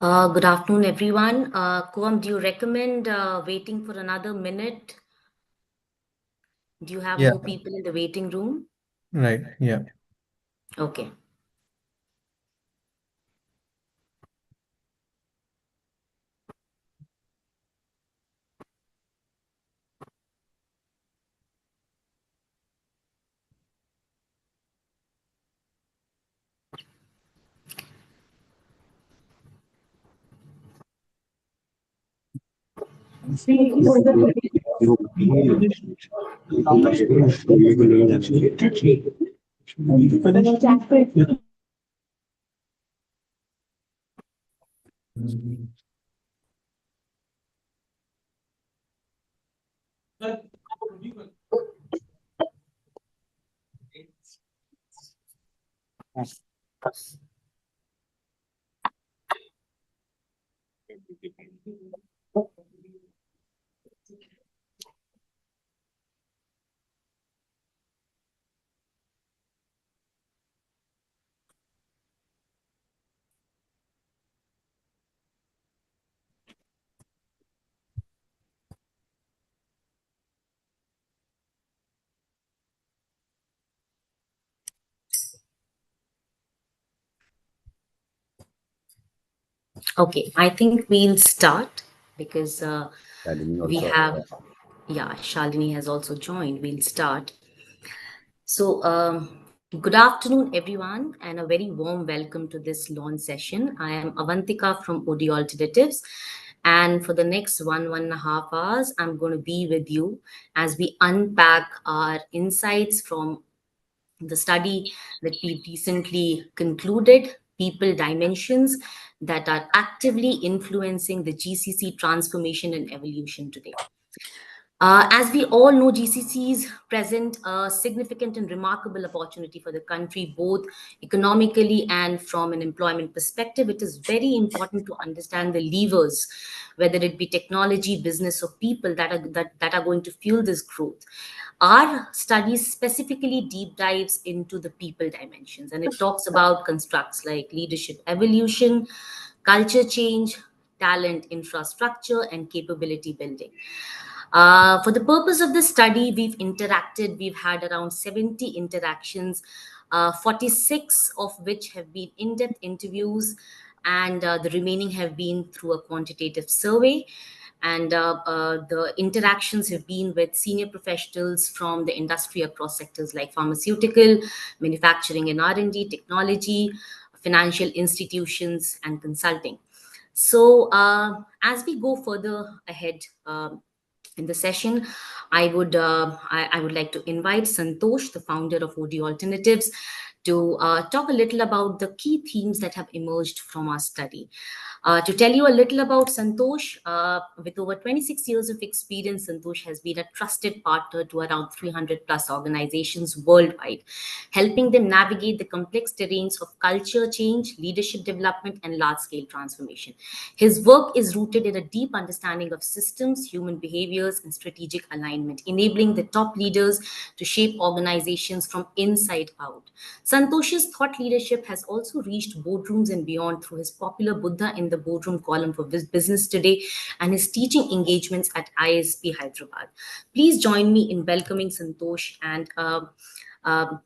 Good afternoon, everyone. Kuam, do you recommend waiting for another minute? Do you have Yeah, more people in the waiting room? right. Yeah. Okay. Okay, I think we'll start because Shalini we also. have, yeah, Shalini has also joined. We'll start. So, good afternoon, everyone, and a very warm welcome to this launch session. I am Avantika from OD Alternatives. And for the next 1.5 hours, I'm going to be with you as we unpack our insights from the study that we recently concluded, people dimensions that are actively influencing the GCC transformation and evolution today. As we all know, GCCs present a significant and remarkable opportunity for the country, both economically and from an employment perspective. It is very important to understand the levers, whether it be technology, business, or people that are going to fuel this growth. Our study specifically deep dives into the people dimensions, and it talks about constructs like leadership evolution, culture change, talent infrastructure, and capability building. For the purpose of the study, we've had around 70 interactions, 46 of which have been in depth interviews, and the remaining have been through a quantitative survey. And the interactions have been with senior professionals from the industry across sectors like pharmaceutical, manufacturing and R&D, technology, financial institutions, and consulting. So, as we go further ahead, in the session, I would like to invite Santosh, the founder of OD Alternatives, to talk a little about the key themes that have emerged from our study. To tell you a little about Santosh, with over 26 years of experience, Santosh has been a trusted partner to around 300 plus organizations worldwide, helping them navigate the complex terrains of culture change, leadership development, and large scale transformation. His work is rooted in a deep understanding of systems, human behaviors, and strategic alignment, enabling the top leaders to shape organizations from inside out. Santosh's thought leadership has also reached boardrooms and beyond through his popular Buddha in the Boardroom column for Business Today and his teaching engagements at ISP Hyderabad. Please join me in welcoming Santosh and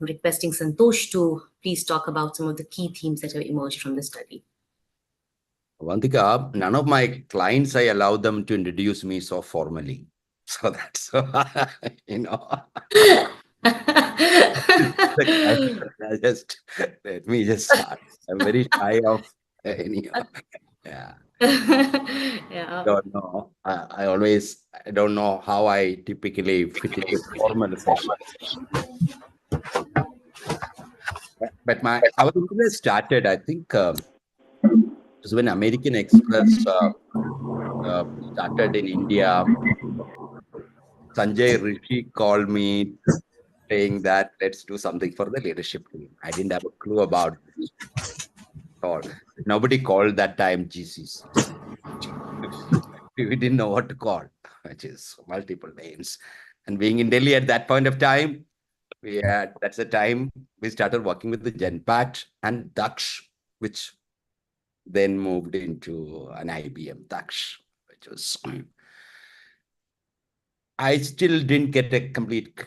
requesting Santosh to please talk about some of the key themes that have emerged from the study. Avantika, none of my clients, I allow them to introduce me so formally. So that's, you know, just let me just start. I'm very shy of anyhow. Yeah. Yeah. Don't know. I don't know how I typically fit into formal sessions. But our interview started, I think, it was when American Express started in India. Sanjay Rishi called me saying that let's do something for the leadership team. I didn't have a clue about it at all. Nobody called that time GCCs. We didn't know what to call, which is multiple names. And being in Delhi at that point of time, that's the time we started working with the Genpat and Daksh, which then moved into an IBM Daksh, which was, I still didn't get a complete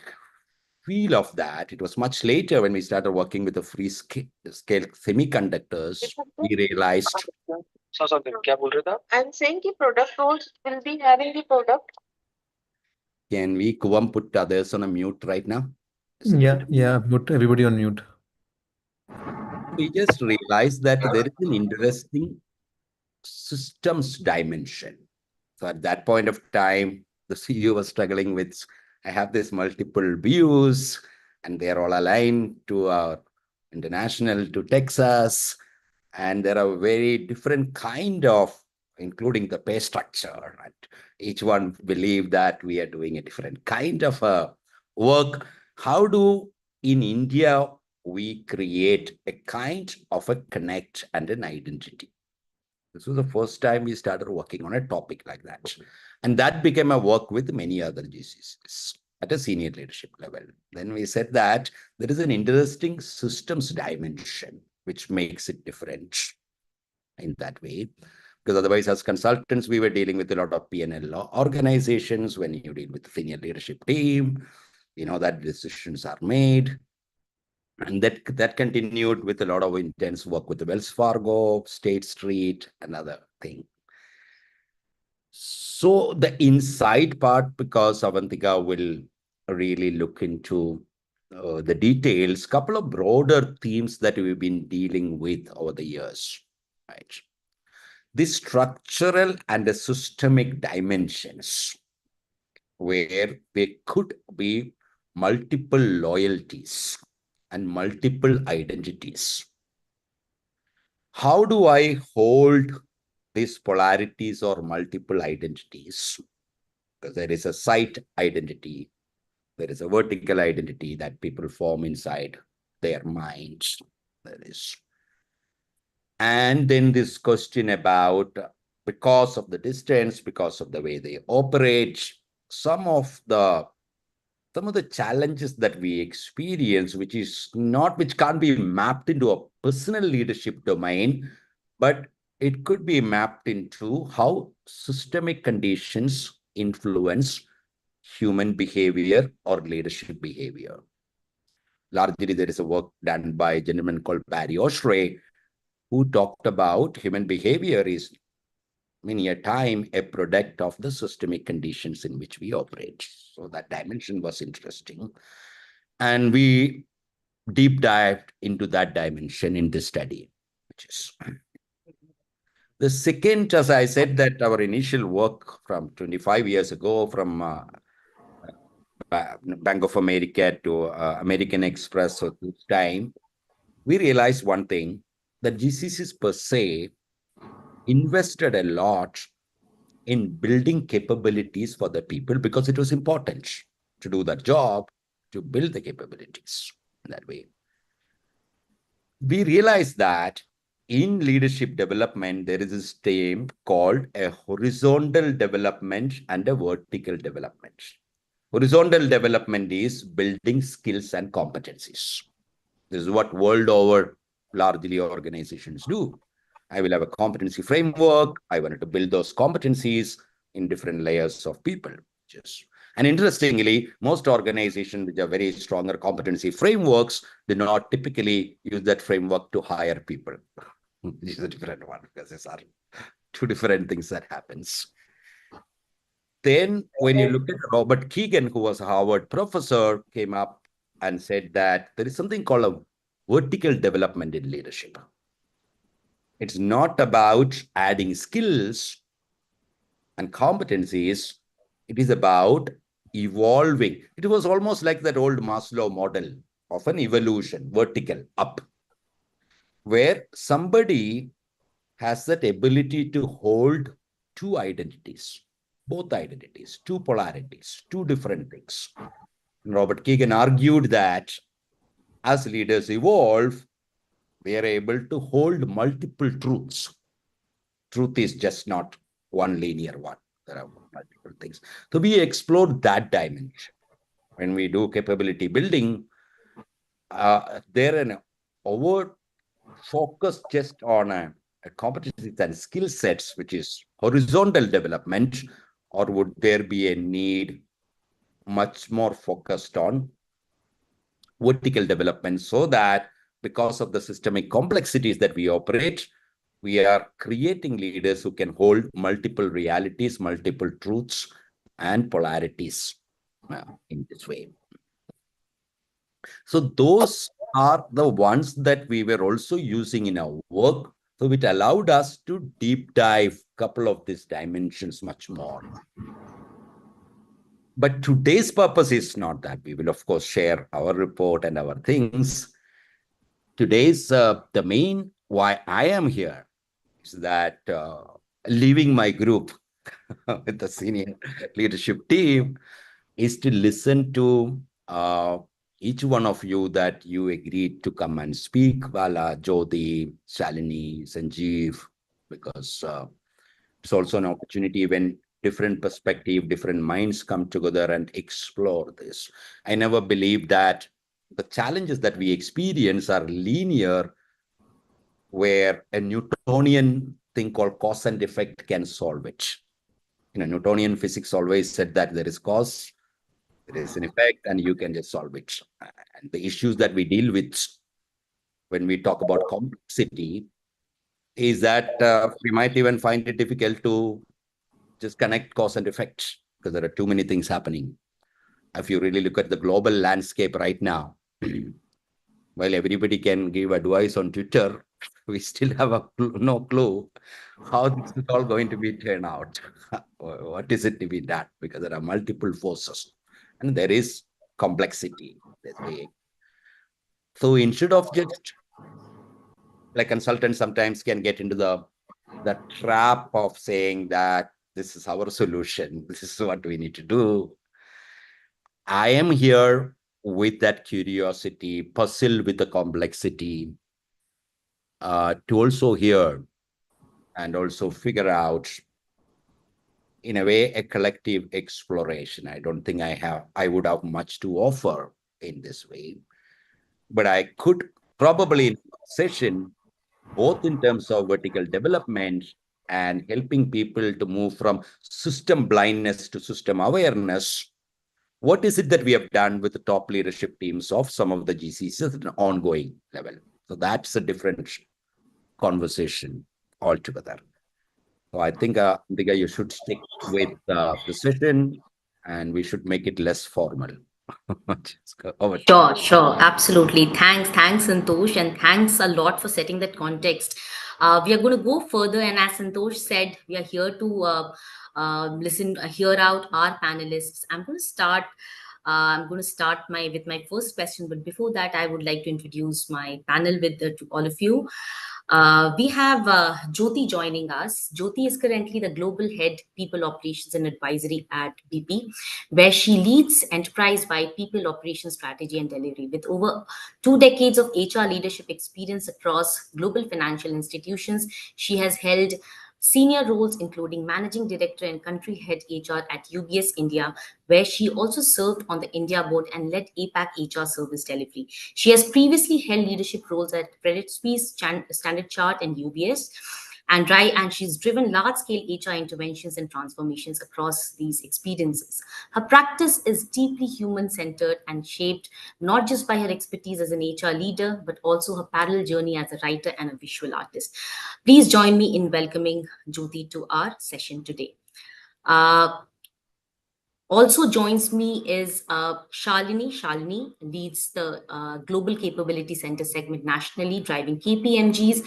feel of that. It was much later when we started working with the scale semiconductors, we realized. क्या बोल रहे थे आप? I'm saying कि product roles will be having the product. Can we, Kuvam, put others on a mute right now? Yeah, put everybody on mute. We just realized that there is an interesting systems dimension. So at that point of time, the CEO was struggling with, I have this multiple views and they're all aligned to our international, to Texas. And there are very different kind of, including the pay structure. Right? Each one believe that we are doing a different kind of work. How do in India we create a kind of a connect and an identity? This was the first time we started working on a topic like that. And that became a work with many other GCCs at a senior leadership level. Then we said that there is an interesting systems dimension which makes it different in that way. Because otherwise, as consultants, we were dealing with a lot of P&L organizations. When you deal with the senior leadership team, you know that decisions are made. And that continued with a lot of intense work with the Wells Fargo, State Street, another thing. So the inside part, because Avantika will really look into the details, couple of broader themes that we've been dealing with over the years, right? The structural and the systemic dimensions where there could be multiple loyalties and multiple identities. How do I hold these polarities or multiple identities? Because there is a site identity, there is a vertical identity that people form inside their minds. There is. And then this question about, because of the distance, because of the way they operate, some of the challenges that we experience, which can't be mapped into a personal leadership domain, but it could be mapped into how systemic conditions influence human behavior or leadership behavior. Largely, there is a work done by a gentleman called Barry Oshray, who talked about human behavior is many a time a product of the systemic conditions in which we operate. So that dimension was interesting. And we deep dived into that dimension in this study, which is the second, as I said, that our initial work from 25 years ago, from Bank of America to American Express, so this time, we realized one thing, that GCCs per se invested a lot in building capabilities for the people because it was important to do that job, to build the capabilities in that way. We realized that in leadership development, there is this term called a horizontal development and a vertical development. Horizontal development is building skills and competencies. This is what world over largely organizations do. I will have a competency framework. I wanted to build those competencies in different layers of people. And interestingly, most organizations which are very stronger competency frameworks do not typically use that framework to hire people. This is a different one because these are two different things that happens. Then when you look at Robert Keegan, who was a Harvard professor, came up and said that there is something called a vertical development in leadership. It's not about adding skills and competencies. It is about evolving. It was almost like that old Maslow model of an evolution, vertical, up, where somebody has that ability to hold two identities, both identities, two polarities, two different things. And Robert Keegan argued that as leaders evolve, they are able to hold multiple truths. Truth is just not one linear one. There are multiple things. So we explored that dimension. When we do capability building, they're an overt focus just on competencies and skill sets, which is horizontal development, or would there be a need much more focused on vertical development so that because of the systemic complexities that we operate, we are creating leaders who can hold multiple realities, multiple truths, and polarities in this way. So those are the ones that we were also using in our work. So it allowed us to deep dive a couple of these dimensions much more. But today's purpose is not that. We will, of course, share our report and our things. Today's the main why I am here is that leaving my group with the senior leadership team is to listen to each one of you that you agreed to come and speak, Vala, Jyoti, Shalini, Sanjeev, because it's also an opportunity when different perspective, different minds come together and explore this. I never believed that the challenges that we experience are linear, where a Newtonian thing called cause and effect can solve it. Newtonian physics always said that there is cause, there is an effect, and you can just solve it. And the issues that we deal with when we talk about complexity is that we might even find it difficult to just connect cause and effect because there are too many things happening. If you really look at the global landscape right now, while everybody can give advice on Twitter, we still have no clue how this is all going to be turned out. What is it to be done? Because there are multiple forces and there is complexity. So instead of just like consultants sometimes can get into the trap of saying that this is our solution, this is what we need to do. I am here with that curiosity, puzzle with the complexity, to also hear and also figure out, in a way, a collective exploration. I don't think I would have much to offer in this way, but I could probably in session, both in terms of vertical development and helping people to move from system blindness to system awareness. What is it that we have done with the top leadership teams of some of the GCCs at an ongoing level? So that's a different conversation altogether. So I think, Diga, you should stick with the session and we should make it less formal. Over to you. Sure, absolutely. Thanks, Santosh, and thanks a lot for setting that context. We are going to go further, and as Santosh said, we are here to listen, hear out our panelists. I'm going to start with my first question, but before that, I would like to introduce my panel to all of you. We have Jyoti joining us. Jyoti is currently the Global Head People Operations and Advisory at BP, where she leads enterprise-wide people operations strategy and delivery. With over 2 decades of HR leadership experience across global financial institutions, she has held senior roles including managing director and country head HR at UBS India, where she also served on the India board and led APAC HR service delivery. She has previously held leadership roles at Credit Suisse, Standard Chart, and UBS. And she's driven large-scale HR interventions and transformations across these experiences. Her practice is deeply human-centered and shaped not just by her expertise as an HR leader, but also her parallel journey as a writer and a visual artist. Please join me in welcoming Jyoti to our session today. Also joins me is Shalini. Shalini leads the Global Capability Center segment nationally, driving KPMG's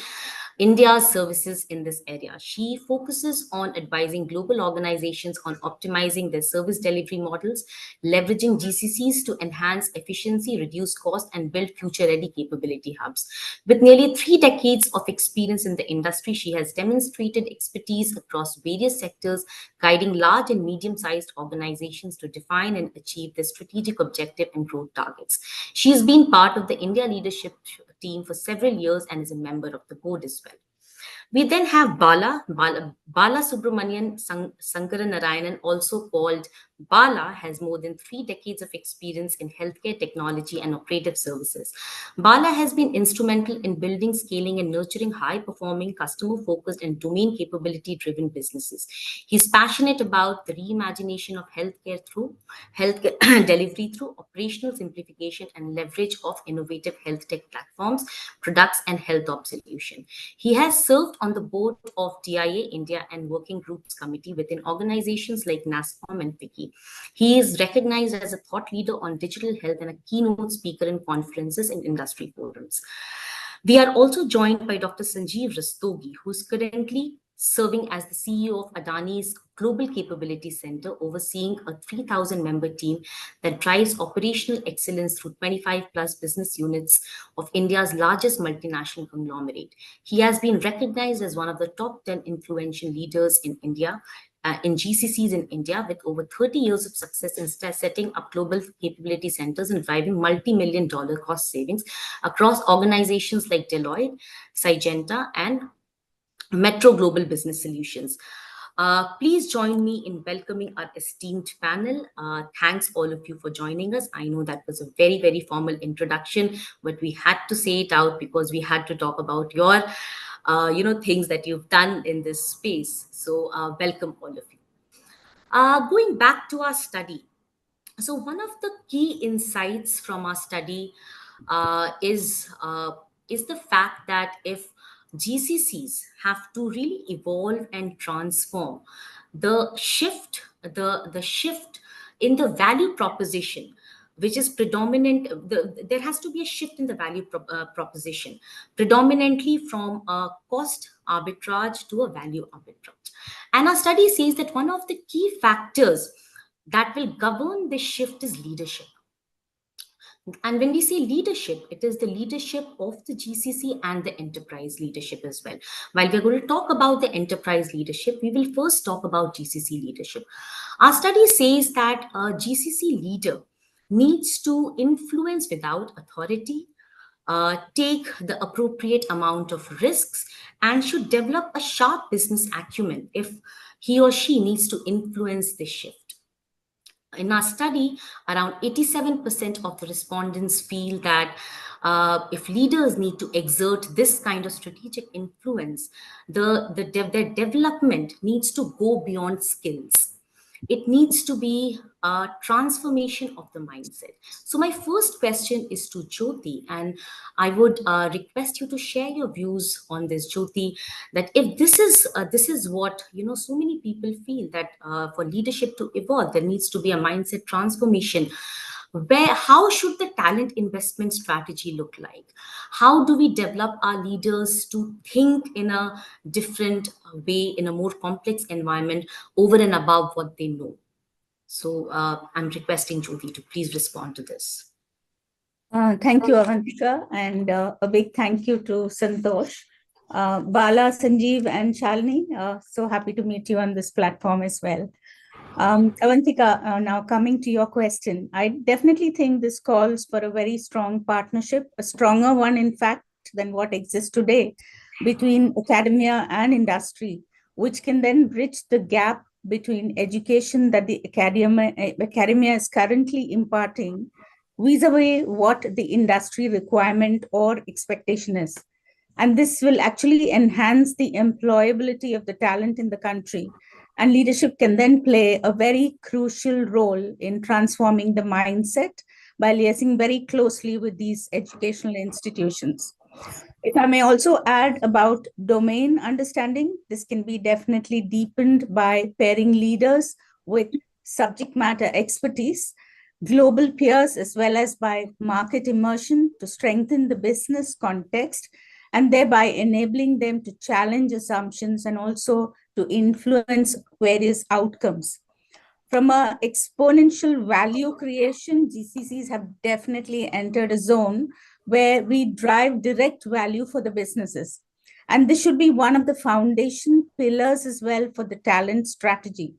India's services in this area. She focuses on advising global organizations on optimizing their service delivery models, leveraging GCCs to enhance efficiency, reduce cost, and build future-ready capability hubs. With nearly 3 decades of experience in the industry, she has demonstrated expertise across various sectors, guiding large and medium-sized organizations to define and achieve their strategic objective and growth targets. She has been part of the India leadership team for several years and is a member of the board as well. We then have Bala Subramanian Sankaranarayanan, also called Bala has more than 3 decades of experience in healthcare technology and operative services. Bala has been instrumental in building, scaling, and nurturing high performing, customer focused, and domain capability driven businesses. He's passionate about the reimagination of healthcare through healthcare delivery through operational simplification and leverage of innovative health tech platforms, products, and health op solution. He has served on the board of DIA India and Working Groups Committee within organizations like NASCOM and FICCI. He is recognized as a thought leader on digital health and a keynote speaker in conferences and industry forums. We are also joined by Dr. Sanjeev Rastogi, who is currently serving as the CEO of Adani's Global Capability Center, overseeing a 3,000 member team that drives operational excellence through 25 plus business units of India's largest multinational conglomerate. He has been recognized as one of the top 10 influential leaders in India. In GCCs in India, with over 30 years of success in setting up global capability centers and driving multi-million dollar cost savings across organizations like Deloitte, Syngenta, and Metro Global Business Solutions. Please join me in welcoming our esteemed panel. Thanks all of you for joining us. I know that was a very, very formal introduction, but we had to say it out because we had to talk about your, things that you've done in this space. So welcome all of you. Going back to our study, so one of the key insights from our study is the fact that if GCCs have to really evolve and transform, the shift in the value proposition, which is predominant, there has to be a shift in the value proposition, predominantly from a cost arbitrage to a value arbitrage. And our study says that one of the key factors that will govern this shift is leadership. And when we say leadership, it is the leadership of the GCC and the enterprise leadership as well. While we're going to talk about the enterprise leadership, we will first talk about GCC leadership. Our study says that a GCC leader needs to influence without authority, take the appropriate amount of risks, and should develop a sharp business acumen if he or she needs to influence this shift. In our study, around 87% of the respondents feel that if leaders need to exert this kind of strategic influence, their development needs to go beyond skills. It needs to be a transformation of the mindset. So my first question is to Jyoti, and I would request you to share your views on this, Jyoti. That if this is what so many people feel that for leadership to evolve, there needs to be a mindset transformation. How should the talent investment strategy look like? How do we develop our leaders to think in a different way, in a more complex environment, over and above what they know? So I'm requesting Jyoti to please respond to this. Thank you, Avantika, and a big thank you to Santosh, Bala, Sanjeev, and Shalini. So happy to meet you on this platform as well. Avantika, now coming to your question, I definitely think this calls for a very strong partnership, a stronger one, in fact, than what exists today between academia and industry, which can then bridge the gap between education that the academia is currently imparting vis-a-vis what the industry requirement or expectation is. And this will actually enhance the employability of the talent in the country. And leadership can then play a very crucial role in transforming the mindset by liaising very closely with these educational institutions. If I may also add about domain understanding, this can be definitely deepened by pairing leaders with subject matter expertise, global peers, as well as by market immersion to strengthen the business context and thereby enabling them to challenge assumptions and also to influence various outcomes. From an exponential value creation, GCCs have definitely entered a zone where we drive direct value for the businesses. And this should be one of the foundation pillars as well for the talent strategy.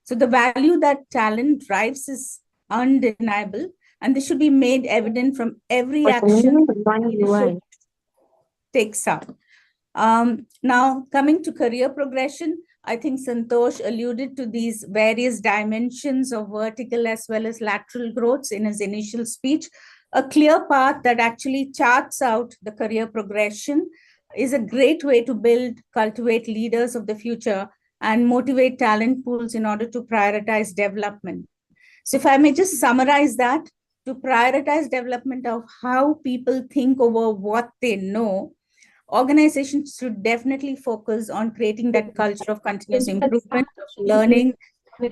So the value that talent drives is undeniable, and this should be made evident from every action takes up. Now, coming to career progression, I think Santosh alluded to these various dimensions of vertical as well as lateral growths in his initial speech. A clear path that actually charts out the career progression is a great way to build, cultivate leaders of the future and motivate talent pools in order to prioritize development. So, if I may just summarize that, to prioritize development of how people think over what they know, organizations should definitely focus on creating that culture of continuous improvement, of learning,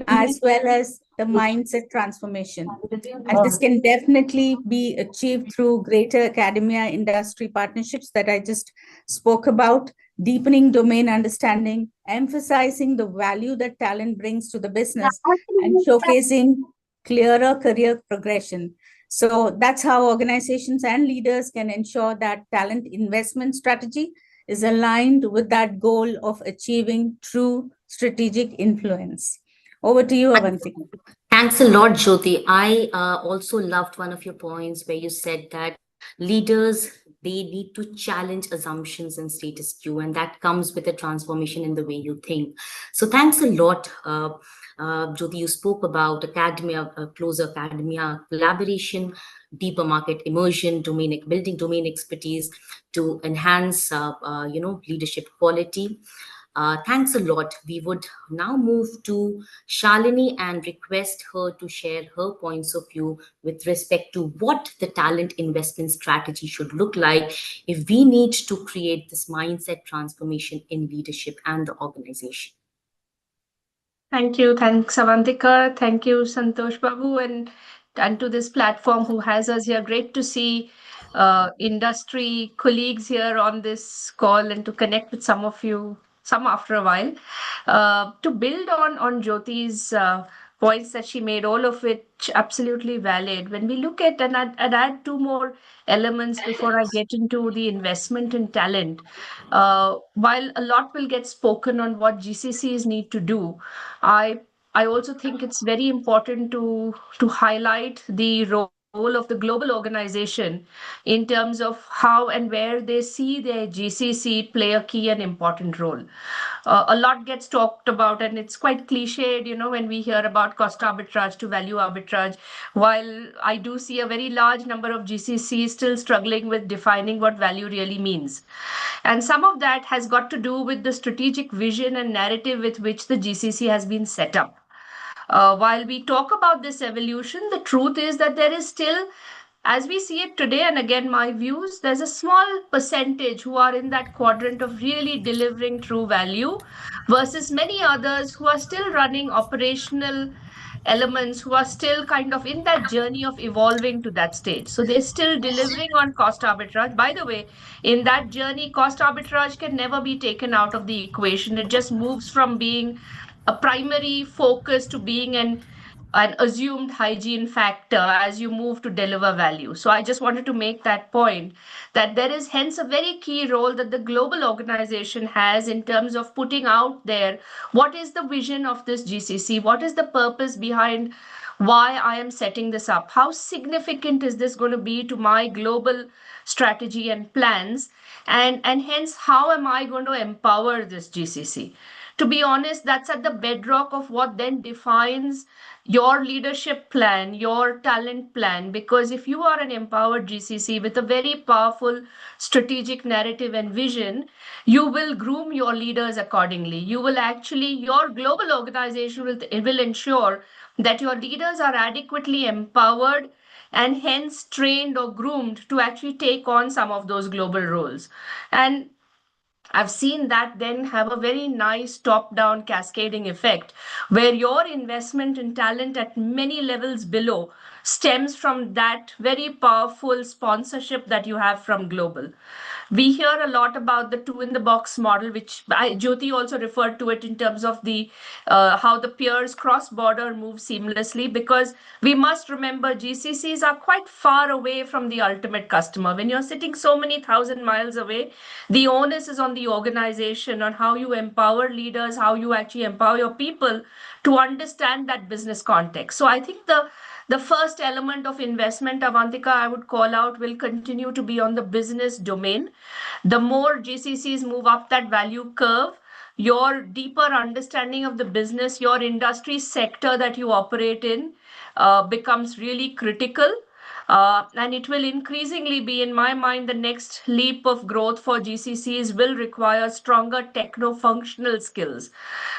as well as the mindset transformation. And this can definitely be achieved through greater academia industry partnerships that I just spoke about, deepening domain understanding, emphasizing the value that talent brings to the business, and showcasing clearer career progression. So that's how organizations and leaders can ensure that talent investment strategy is aligned with that goal of achieving true strategic influence. Over to you, Avantika. Thanks a lot, Jyoti. I also loved one of your points where you said that leaders, they need to challenge assumptions and status quo, and that comes with a transformation in the way you think. So thanks a lot, Jyoti. You spoke about academia, closer academia collaboration, deeper market immersion, building domain expertise to enhance, leadership quality. Thanks a lot. We would now move to Shalini and request her to share her points of view with respect to what the talent investment strategy should look like if we need to create this mindset transformation in leadership and the organization. Thank you. Thanks, Avantika. Thank you, Santosh Babu, and to this platform who has us here. Great to see industry colleagues here on this call and to connect with some of you, some after a while. To build on Jyoti's points that she made, all of which absolutely valid. When we look at, and I'd add two more elements before I get into the investment in talent. While a lot will get spoken on what GCCs need to do, I I also think it's very important to highlight the role of the global organization in terms of how and where they see their GCC play a key and important role. A lot gets talked about, and it's quite cliched, when we hear about cost arbitrage to value arbitrage. While I do see a very large number of GCCs still struggling with defining what value really means. And some of that has got to do with the strategic vision and narrative with which the GCC has been set up. While we talk about this evolution, the truth is that there is still, as we see it today, and again, my views, there's a small percentage who are in that quadrant of really delivering true value versus many others who are still running operational elements, who are still kind of in that journey of evolving to that stage. So they're still delivering on cost arbitrage. By the way, in that journey, cost arbitrage can never be taken out of the equation. It just moves from being a primary focus to being an assumed hygiene factor as you move to deliver value. So I just wanted to make that point that there is hence a very key role that the global organization has in terms of putting out there what is the vision of this GCC, what is the purpose behind why I am setting this up, how significant is this going to be to my global strategy and plans, and hence how am I going to empower this GCC. To be honest, that's at the bedrock of what then defines your leadership plan, your talent plan. Because if you are an empowered GCC with a very powerful strategic narrative and vision, you will groom your leaders accordingly. You will actually, your global organization will ensure that your leaders are adequately empowered and hence trained or groomed to actually take on some of those global roles. And I've seen that then have a very nice top down cascading effect where your investment in talent at many levels below stems from that very powerful sponsorship that you have from global. We hear a lot about the two in the box model, which Jyoti also referred to it in terms of the how the peers cross border move seamlessly, because we must remember GCCs are quite far away from the ultimate customer. When you're sitting so many thousand miles away, the onus is on the organization on how you empower leaders, how you actually empower your people to understand that business context. So I think the first element of investment, Avantika, I would call out, will continue to be on the business domain. The more GCCs move up that value curve, your deeper understanding of the business, your industry sector that you operate in becomes really critical. And it will increasingly be, in my mind, the next leap of growth for GCCs will require stronger techno-functional skills.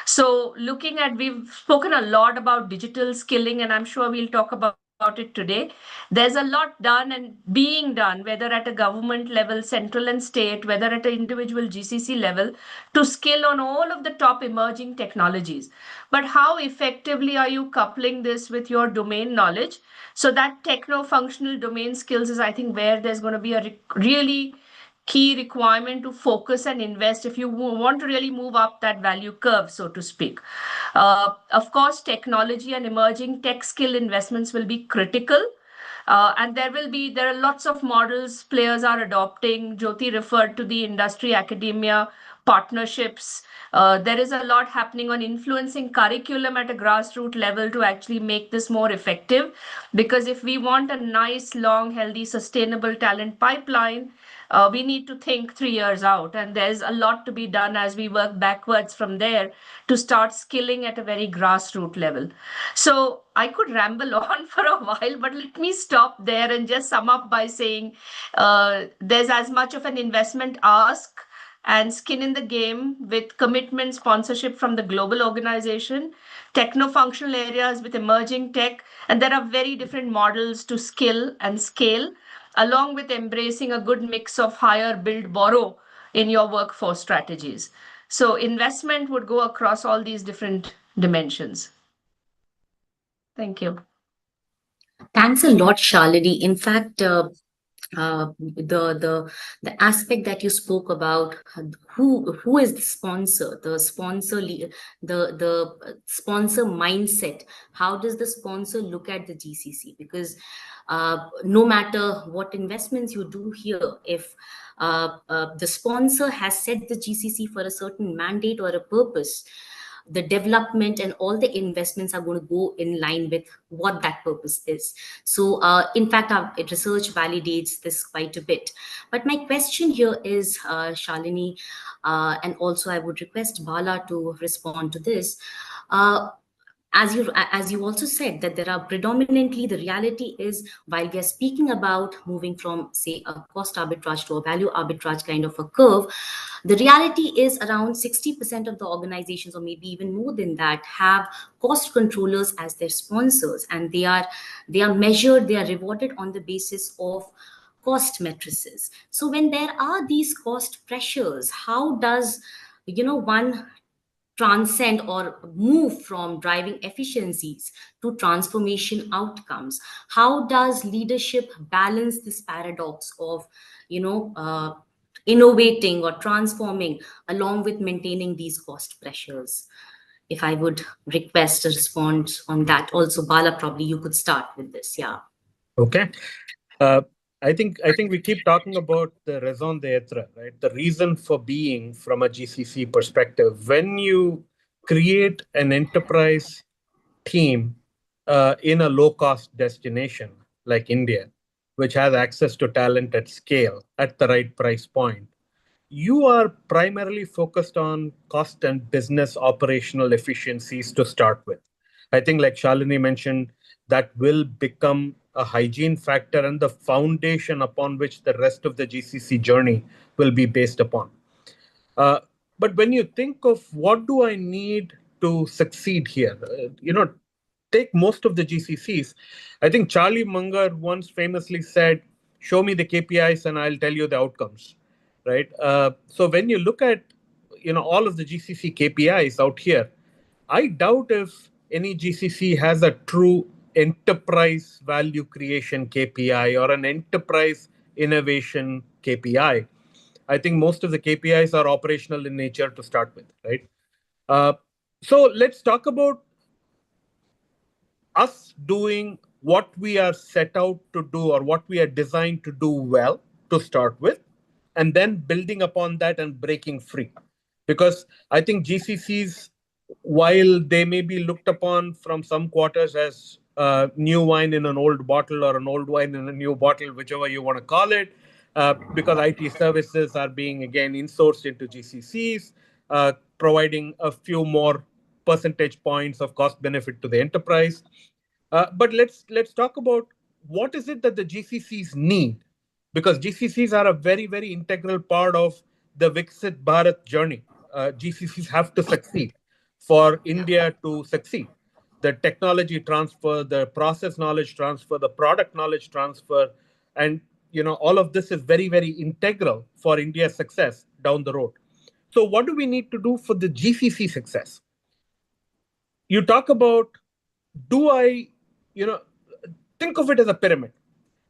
So, looking at, we've spoken a lot about digital skilling, and I'm sure we'll talk about it today. There's a lot done and being done, whether at a government level, central and state, whether at an individual GCC level, to skill on all of the top emerging technologies. But how effectively are you coupling this with your domain knowledge? So that techno-functional domain skills is, I think, where there's going to be a really key requirement to focus and invest if you want to really move up that value curve, so to speak. Of course, technology and emerging tech skill investments will be critical. And there are lots of models players are adopting. Jyoti referred to the industry academia partnerships. There is a lot happening on influencing curriculum at a grassroots level to actually make this more effective. Because if we want a nice, long, healthy, sustainable talent pipeline, we need to think 3 years out. And there's a lot to be done as we work backwards from there to start skilling at a very grassroots level. So I could ramble on for a while, but let me stop there and just sum up by saying there's as much of an investment ask and skin in the game with commitment sponsorship from the global organization, techno-functional areas with emerging tech, and there are very different models to skill and scale, along with embracing a good mix of hire, build, borrow in your workforce strategies. So investment would go across all these different dimensions. Thank you. Thanks a lot, Shalini. In fact, the aspect that you spoke about, who is the sponsor, the sponsor mindset. How does the sponsor look at the GCC? Because no matter what investments you do here, if the sponsor has set the GCC for a certain mandate or a purpose, the development and all the investments are going to go in line with what that purpose is. So in fact, our research validates this quite a bit. But my question here is, Shalini, and also I would request Bala to respond to this. As you also said, that there are predominantly, the reality is, while we are speaking about moving from, say, a cost arbitrage to a value arbitrage kind of a curve, the reality is around 60% of the organizations, or maybe even more than that, have cost controllers as their sponsors, and they are measured, they are rewarded on the basis of cost matrices. So when there are these cost pressures, how does one transcend or move from driving efficiencies to transformation outcomes? How does leadership balance this paradox of you know uh, innovating or transforming along with maintaining these cost pressures? If I would request a response on that also, Bala, probably you could start with this. Yeah. Okay. Uh, I think we keep talking about the raison d'être, right? The reason for being from a GCC perspective. When you create an enterprise team in a low-cost destination like India, which has access to talent at scale at the right price point, you are primarily focused on cost and business operational efficiencies to start with. I think, like Shalini mentioned, that will become a hygiene factor and the foundation upon which the rest of the GCC journey will be based upon. Uh, but when you think of what do I need to succeed here, take most of the GCCs. I think Charlie Munger once famously said, "Show me the KPIs and I'll tell you the outcomes." Right. So when you look at all of the GCC KPIs out here, I doubt if any GCC has a true enterprise value creation KPI or an enterprise innovation KPI. I think most of the KPIs are operational in nature to start with, right? So let's talk about us doing what we are set out to do or what we are designed to do well to start with, and then building upon that and breaking free. Because I think GCCs, while they may be looked upon from some quarters as new wine in an old bottle or an old wine in a new bottle, whichever you want to call it, because IT services are being again insourced into GCCs. providing a few more percentage points of cost benefit to the enterprise. But let's talk about what is it that the GCCs need, because GCCs are a very integral part of the Viksit Bharat journey. GCCs have to succeed for India to succeed. The technology transfer, the process knowledge transfer, the product knowledge transfer, and all of this is very integral for India's success down the road. So what do we need to do for the GCC success? You talk about, do I, think of it as a pyramid.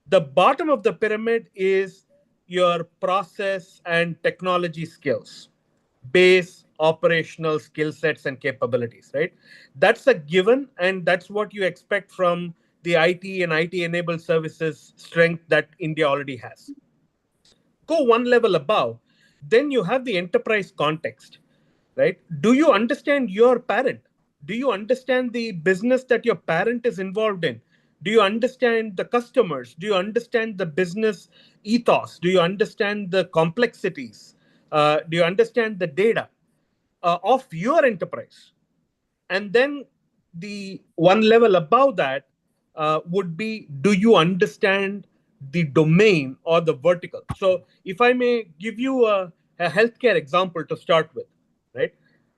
The bottom of the pyramid is your process and technology skills, base operational skill sets and capabilities, right? That's a given, and that's what you expect from the IT and IT enabled services strength that India already has. Go one level above, then you have the enterprise context, right? Do you understand your parent? Do you understand the business that your parent is involved in? Do you understand the customers? Do you understand the business ethos? Do you understand the complexities? Do you understand the data of your enterprise? And then the one level above that would be, do you understand the domain or the vertical? So if I may give you a healthcare example to start with, right?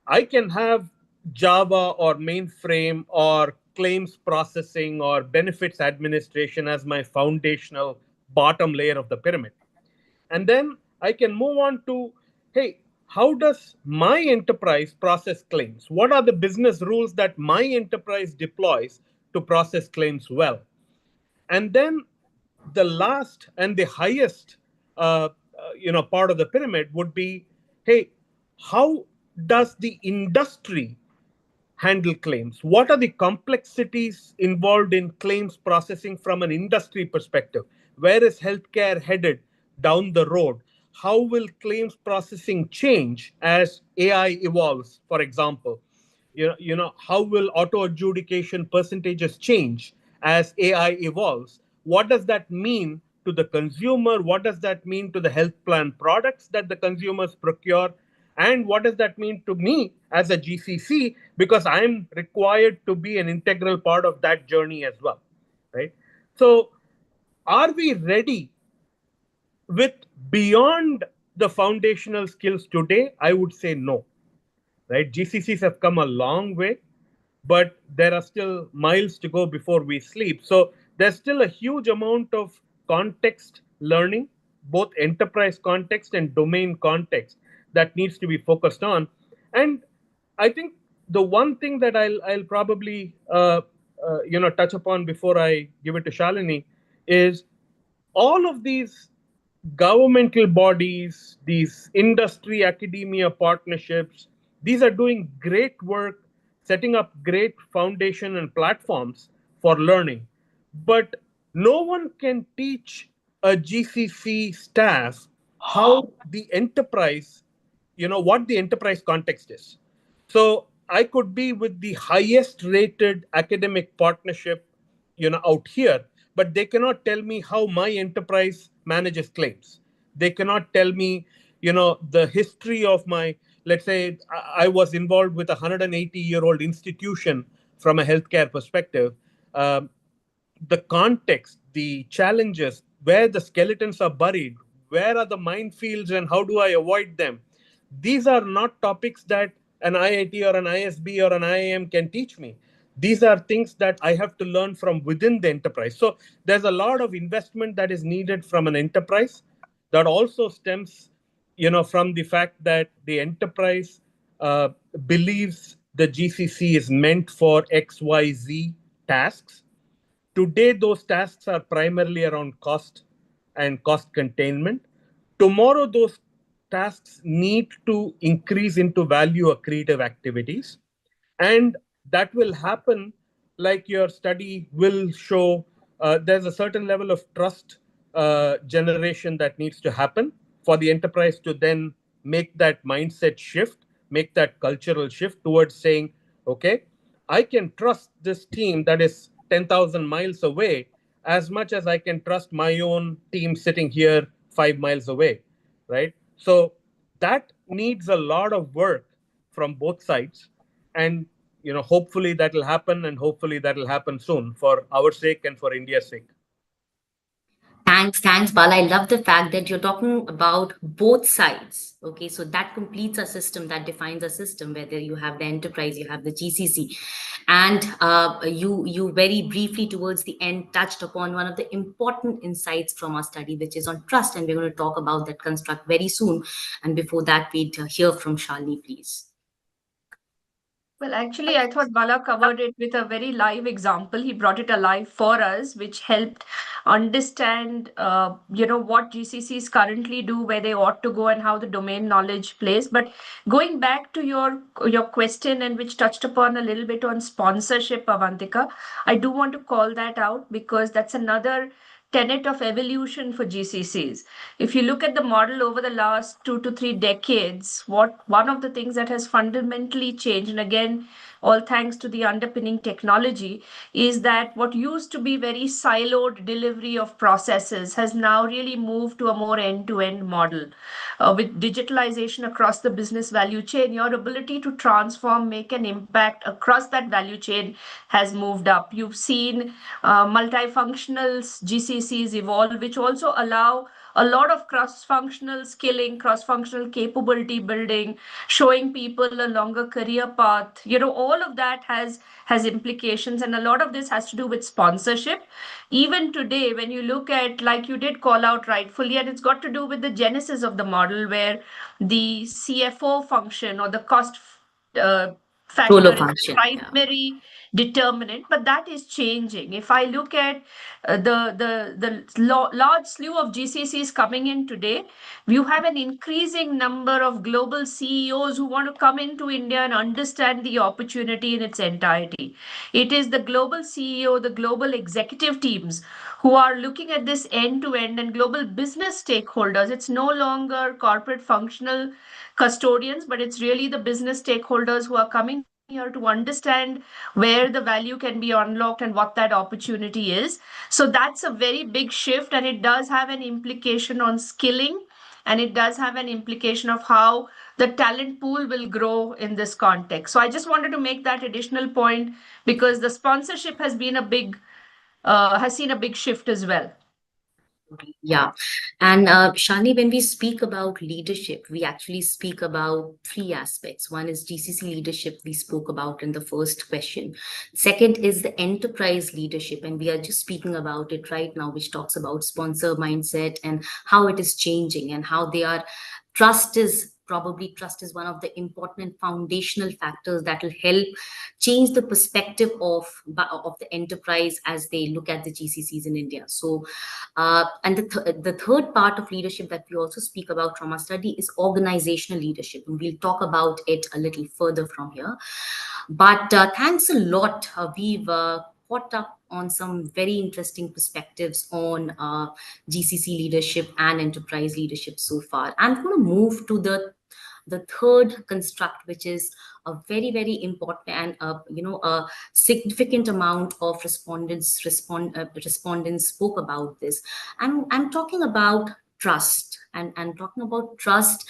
I can have Java or mainframe or claims processing or benefits administration as my foundational bottom layer of the pyramid. And then I can move on to, hey, how does my enterprise process claims? What are the business rules that my enterprise deploys to process claims well? And then the last and the highest part of the pyramid would be, hey, how does the industry handle claims? What are the complexities involved in claims processing from an industry perspective? Where is healthcare headed down the road? How will claims processing change as AI evolves, for example? How will auto adjudication percentages change as AI evolves? What does that mean to the consumer? What does that mean to the health plan products that the consumers procure? And what does that mean to me as a GCC? Because I'm required to be an integral part of that journey as well, right? So are we ready with beyond the foundational skills today? I would say no, right? GCCs have come a long way, but there are still miles to go before we sleep. So there's still a huge amount of context learning, both enterprise context and domain context, that needs to be focused on. And I think the one thing that I'll probably touch upon before I give it to Shalini is all of these governmental bodies, these industry academia partnerships, these are doing great work, setting up great foundation and platforms for learning. But no one can teach a GCC staff how the enterprise, what the enterprise context is. So I could be with the highest rated academic partnership, out here, but they cannot tell me how my enterprise manages claims. They cannot tell me, the history of my, let's say, I was involved with a 180-year-old institution from a healthcare perspective. Um, the context, the challenges, where the skeletons are buried, where are the minefields and how do I avoid them? These are not topics that an IIT or an ISB or an IIM can teach me. These are things that I have to learn from within the enterprise. So there's a lot of investment that is needed from an enterprise that also stems, from the fact that the enterprise believes the GCC is meant for XYZ tasks. Today, those tasks are primarily around cost and cost containment. Tomorrow, those tasks need to increase into value accretive activities. And that will happen, like your study will show, there's a certain level of trust generation that needs to happen for the enterprise to then make that mindset shift, make that cultural shift towards saying, okay, I can trust this team that is 10,000 miles away as much as I can trust my own team sitting here 5 miles away, right? So that needs a lot of work from both sides, and hopefully that will happen, and hopefully that will happen soon for our sake and for India's sake. Thanks, Bala. I love the fact that you're talking about both sides. Okay, so that completes a system, that defines a system, whether you have the enterprise, you have the GCC, and you very briefly towards the end touched upon one of the important insights from our study, which is on trust, and we're going to talk about that construct very soon. And before that, we'd hear from Shalini, please. Well, actually, I thought Bala covered it with a very live example. He brought it alive for us, which helped understand, what GCCs currently do, where they ought to go, and how the domain knowledge plays. But going back to your question, and which touched upon a little bit on sponsorship, Avantika, I do want to call that out because that's another tenet of evolution for GCCs. If you look at the model over the last 2 to 3 decades, one of the things that has fundamentally changed, and again, all thanks to the underpinning technology, is that what used to be very siloed delivery of processes has now really moved to a more end-to-end model. With digitalization across the business value chain, your ability to transform, make an impact across that value chain has moved up. You've seen multifunctional GCCs evolve, which also allow a lot of cross-functional skilling, cross-functional capability building, showing people a longer career path. All of that has implications, and a lot of this has to do with sponsorship. Even today, when you look at, like you did call out rightfully, and it's got to do with the genesis of the model, where the CFO function or the cost uh, factor Rolo is the function. Yeah. primary determinant, but that is changing. If I look at the large slew of GCCs coming in today, you have an increasing number of global CEOs who want to come into India and understand the opportunity in its entirety. It is the global CEO, the global executive teams who are looking at this end to end, and global business stakeholders. It's no longer corporate functional custodians, but it's really the business stakeholders who are coming here to understand where the value can be unlocked and what that opportunity is. So that's a very big shift, and it does have an implication on skilling, and it does have an implication of how the talent pool will grow in this context. So I just wanted to make that additional point because the sponsorship has seen a big shift as well. Yeah. And Shani, when we speak about leadership, we actually speak about three aspects. One is GCC leadership, we spoke about in the first question. Second is the enterprise leadership, and we are just speaking about it right now, which talks about sponsor mindset and how it is changing and how they are. Trust is one of the important foundational factors that will help change the perspective of the enterprise as they look at the GCCs in India. So and the third part of leadership that we also speak about from our study is organizational leadership. And we'll talk about it a little further from here. But thanks a lot. We've caught up on some very interesting perspectives on GCC leadership and enterprise leadership so far. I'm going to move to the third construct, which is a very very important and a significant amount of respondents spoke about this. I'm talking about trust, and talking about trust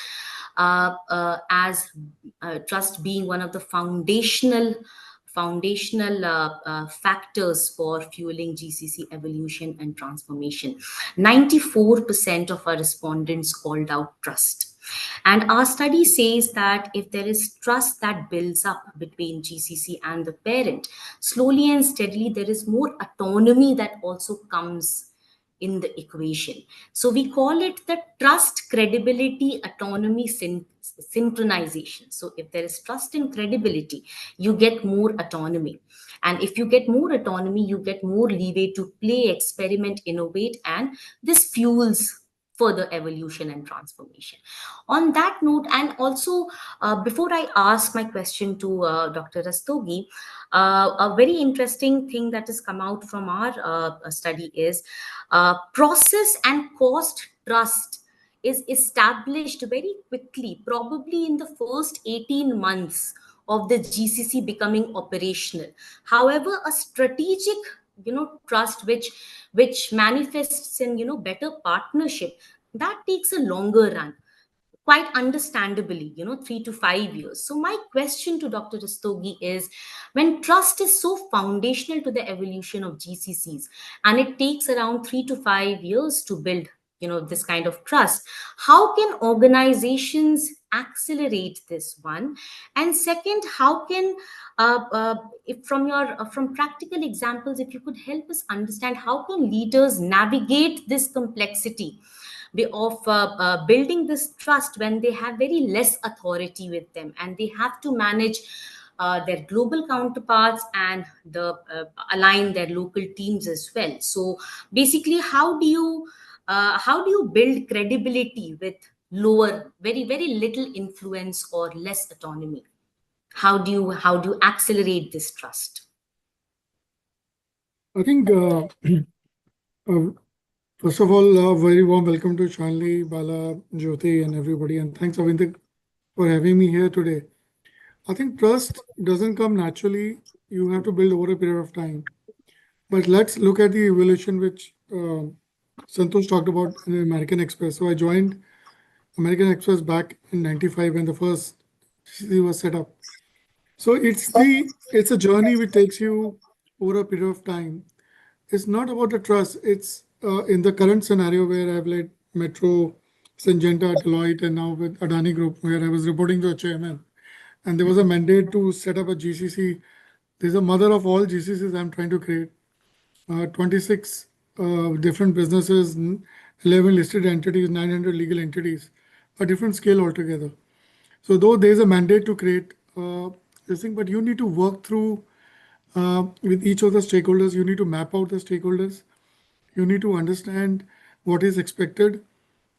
as trust being one of the foundational factors for fueling GCC evolution and transformation. 94% of our respondents called out trust. And our study says that if there is trust that builds up between GCC and the parent, slowly and steadily, there is more autonomy that also comes in the equation. So we call it the trust, credibility, autonomy, synchronization. So if there is trust and credibility, you get more autonomy. And if you get more autonomy, you get more leeway to play, experiment, innovate, and this fuels further evolution and transformation. On that note, and also before I ask my question to Dr. Rastogi, a very interesting thing that has come out from our study is process and cost trust is established very quickly, probably in the first 18 months of the GCC becoming operational. However, a strategic trust which manifests in better partnership, that takes a longer run. quite understandably, 3 to 5 years. So my question to Dr. Rastogi is, when trust is so foundational to the evolution of GCCs, and it takes around 3 to 5 years to build, this kind of trust, how can organizations accelerate this one? And second, how can if from your from practical examples, if you could help us understand how can leaders navigate this complexity of building this trust when they have very less authority with them, and they have to manage their global counterparts and align their local teams as well. So basically, how do you build credibility with lower, very very little influence or less autonomy? How do you accelerate this trust? I think, uh, first of all, very warm welcome to Shanli, Bala, Jyoti, and everybody. And thanks, Avindik, for having me here today. I think trust doesn't come naturally. You have to build over a period of time. But let's look at the evolution which Santosh talked about in American Express. So I joined American Express back in 95 when the first GCC was set up. So it's a journey which takes you over a period of time. It's not about the trust. It's in the current scenario where I've led Metro, Syngenta, Deloitte, and now with Adani Group, where I was reporting to the chairman. And there was a mandate to set up a GCC. There's a mother of all GCCs I'm trying to create. 26 different businesses, 11 listed entities, 900 legal entities, a different scale altogether. So though there's a mandate to create this thing, but you need to work through with each of the stakeholders. You need to map out the stakeholders. You need to understand what is expected,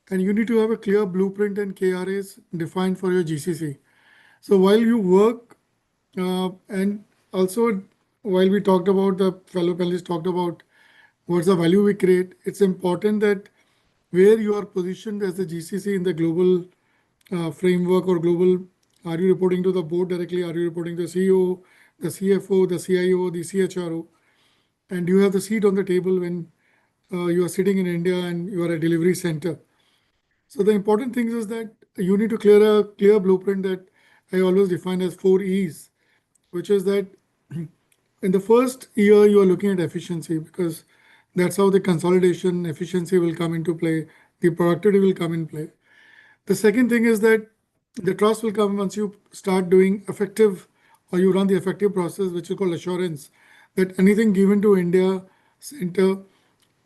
and you need to have a clear blueprint and KRAs defined for your GCC. So while you work, and also while we talked about, the fellow panelists talked about what's the value we create, it's important that where you are positioned as a GCC in the global framework or global, are you reporting to the board directly? Are you reporting to the CEO, the CFO, the CIO, the CHRO? And you have the seat on the table when you are sitting in India and you are a delivery center. So the important thing is that you need to clear a clear blueprint that I always define as 4 E's, which is that in the first year you are looking at efficiency, because that's how the consolidation efficiency will come into play, the productivity will come in play. The second thing is that the trust will come once you start doing effective, or you run the effective process, which is called assurance, that anything given to India center,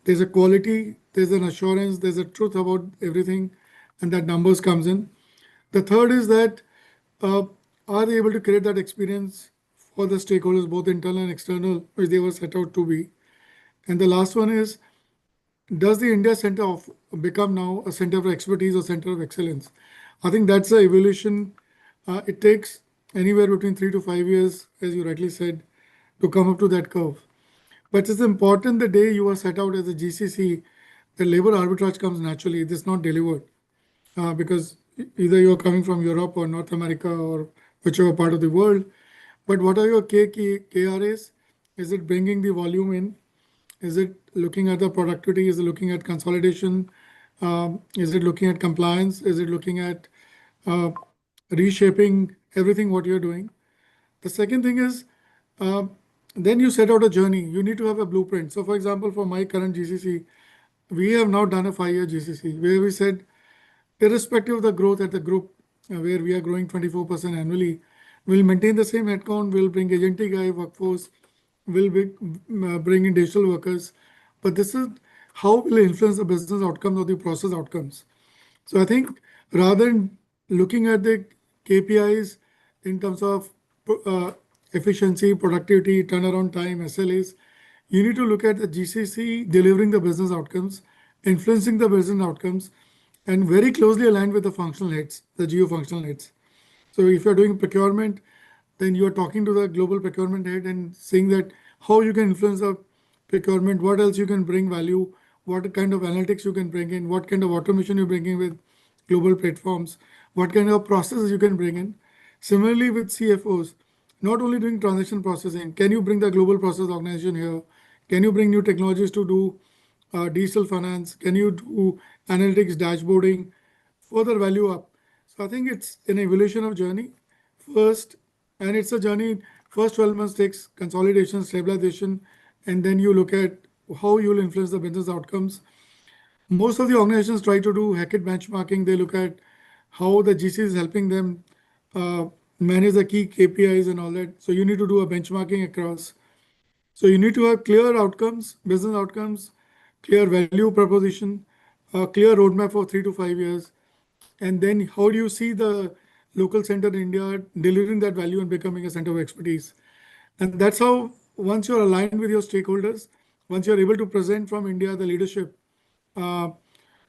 there's a quality, there's an assurance, there's a truth about everything, and that numbers comes in. The third is that uh, are they able to create that experience for the stakeholders, both internal and external, which they were set out to be. And the last one is, does the India Center of become now a center of expertise or center of excellence? I think that's the evolution. It takes anywhere between 3 to 5 years, as you rightly said, to come up to that curve. But it's important the day you are set out as a GCC, the labor arbitrage comes naturally. It is not delivered because either you're coming from Europe or North America or whichever part of the world. But what are your KRAs? Is it bringing the volume in? Is it looking at the productivity? Is it looking at consolidation? Is it looking at compliance? Is it looking at uh, reshaping everything what you're doing? The second thing is, uh, then you set out a journey. You need to have a blueprint. So, for example, for my current GCC, we have now done a 5-year GCC where we said, irrespective of the growth at the group, where we are growing 24% annually, we'll maintain the same headcount, we'll bring agentic AI workforce, we'll bring in digital workers. But this is how will influence the business outcomes or the process outcomes. So I think rather than looking at the KPIs in terms of uh, efficiency, productivity, turnaround time, SLAs, you need to look at the GCC delivering the business outcomes, influencing the business outcomes, and very closely aligned with the functional heads, the geo functional heads. So if you're doing procurement, then you're talking to the global procurement head and saying that how you can influence the procurement, what else you can bring value, what kind of analytics you can bring in, what kind of automation you bring in with global platforms, what kind of processes you can bring in. Similarly with CFOs, not only doing transaction processing, can you bring the global process organization here? Can you bring new technologies to do digital finance? Can you do analytics, dashboarding, further value up? So I think it's an evolution of journey first, and it's a journey. First 12 months takes consolidation, stabilization, and then you look at how you'll influence the business outcomes. Most of the organizations try to do Hackett benchmarking. They look at how the GC is helping them uh, manage the key KPIs and all that. So you need to do a benchmarking across. So you need to have clear outcomes, business outcomes, clear value proposition, a clear roadmap for 3 to 5 years, and then how do you see the local center in India delivering that value and becoming a center of expertise? And that's how, once you're aligned with your stakeholders, once you're able to present from India the leadership, uh,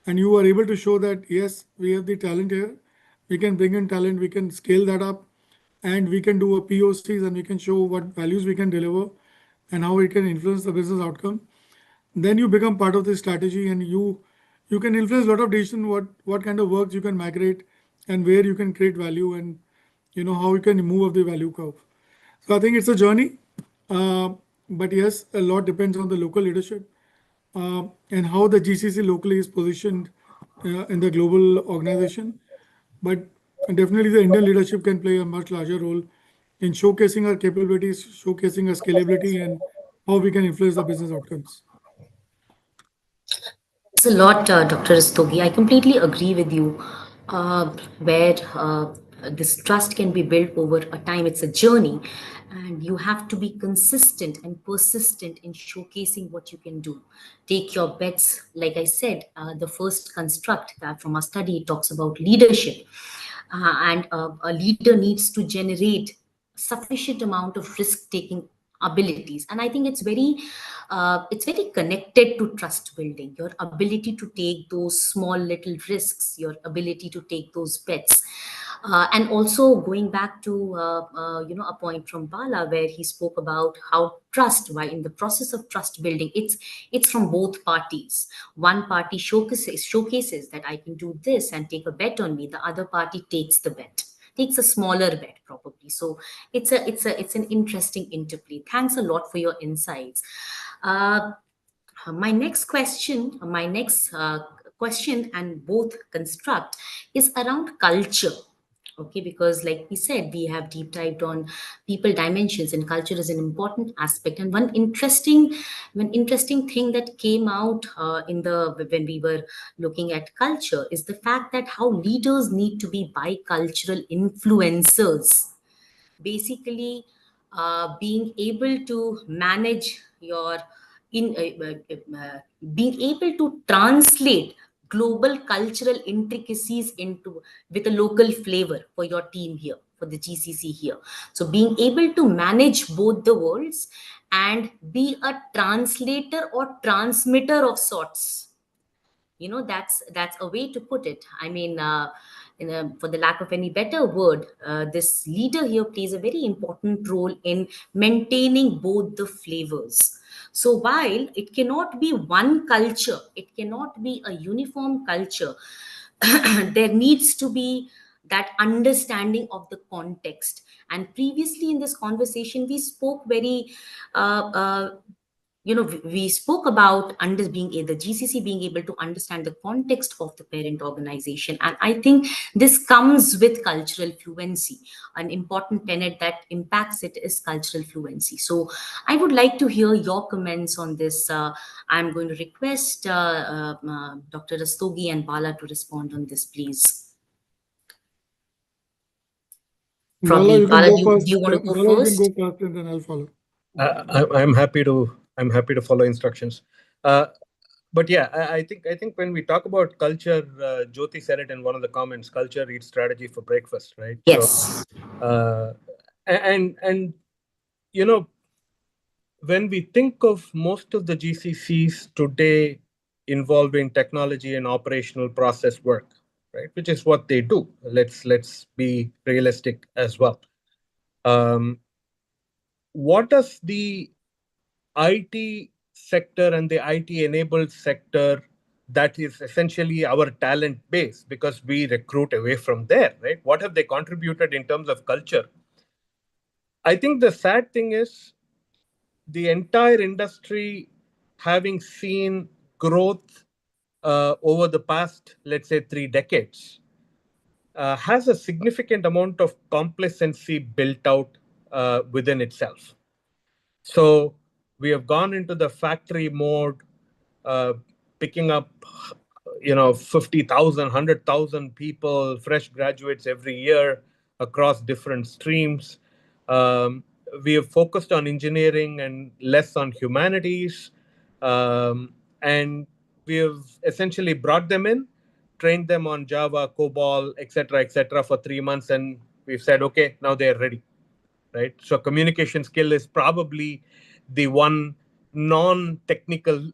and you are able to show that yes, we have the talent here, we can bring in talent, we can scale that up, and we can do a POCs and we can show what values we can deliver and how it can influence the business outcome. Then you become part of the strategy, and you can influence a lot of decision, what kind of works you can migrate and where you can create value, and how you can move up the value curve. So I think it's a journey, uh, but yes, a lot depends on the local leadership, and how the GCC locally is positioned in the global organization. But definitely, the Indian leadership can play a much larger role in showcasing our capabilities, showcasing our scalability, and how we can influence the business outcomes. It's a lot, Dr. Rastogi. I completely agree with you. Where this trust can be built over a time, it's a journey, and you have to be consistent and persistent in showcasing what you can do. Take your bets. Like I said, the first construct that from our study talks about leadership, and a leader needs to generate sufficient amount of risk taking abilities. And I think it's very connected to trust building, your ability to take those small little risks, your ability to take those bets. And also going back to a point from Bala where he spoke about how trust, why in the process of trust building, it's from both parties. One party showcases that I can do this and take a bet on me, the other party takes the bet, takes a smaller bet probably. So it's an interesting interplay. Thanks a lot for your insights. uh, my next question and both construct is around culture. Okay, because like we said, we have deep dived on people dimensions, and culture is an important aspect. And one interesting thing that came out in the when we were looking at culture is the fact that how leaders need to be bicultural influencers, basically being able to manage your in being able to translate global cultural intricacies into with a local flavor for your team here, for the GCC here. So being able to manage both the worlds and be a translator or transmitter of sorts, that's a way to put it. I mean, for the lack of any better word, this leader here plays a very important role in maintaining both the flavors. So while it cannot be one culture, it cannot be a uniform culture, there needs to be that understanding of the context. And previously in this conversation we spoke very we spoke about the GCC being able to understand the context of the parent organization. And I think this comes with cultural fluency. An important tenet that impacts it is cultural fluency. So I would like to hear your comments on this. I'm going to request Dr. Rastogi and Bala to respond on this, please. Bala, Probably, you can Bala, go do first. you want to go Bala, you can first? go first, and then I'll follow. I'm happy to follow instructions. But yeah, I think when we talk about culture, Jyoti said it in one of the comments. Culture eats strategy for breakfast, right? So, Yes. uh, and you know, when we think of most of the GCCs today involving technology and operational process work, right, which is what they do. Let's be realistic as well. Um, what does the IT sector and the IT enabled sector, that is essentially our talent base because we recruit away from there, right? What have they contributed in terms of culture? I think the sad thing is the entire industry having seen growth over the past, let's say, 3 decades, has a significant amount of complacency built out within itself. So we have gone into the factory mode, uh, picking up, 50,000, 100,000 people, fresh graduates every year across different streams. Um, we have focused on engineering and less on humanities. And we have essentially brought them in, trained them on Java, COBOL, et cetera, for 3 months. And we've said, okay, now they're ready, right? So communication skill is probably the one non-technical,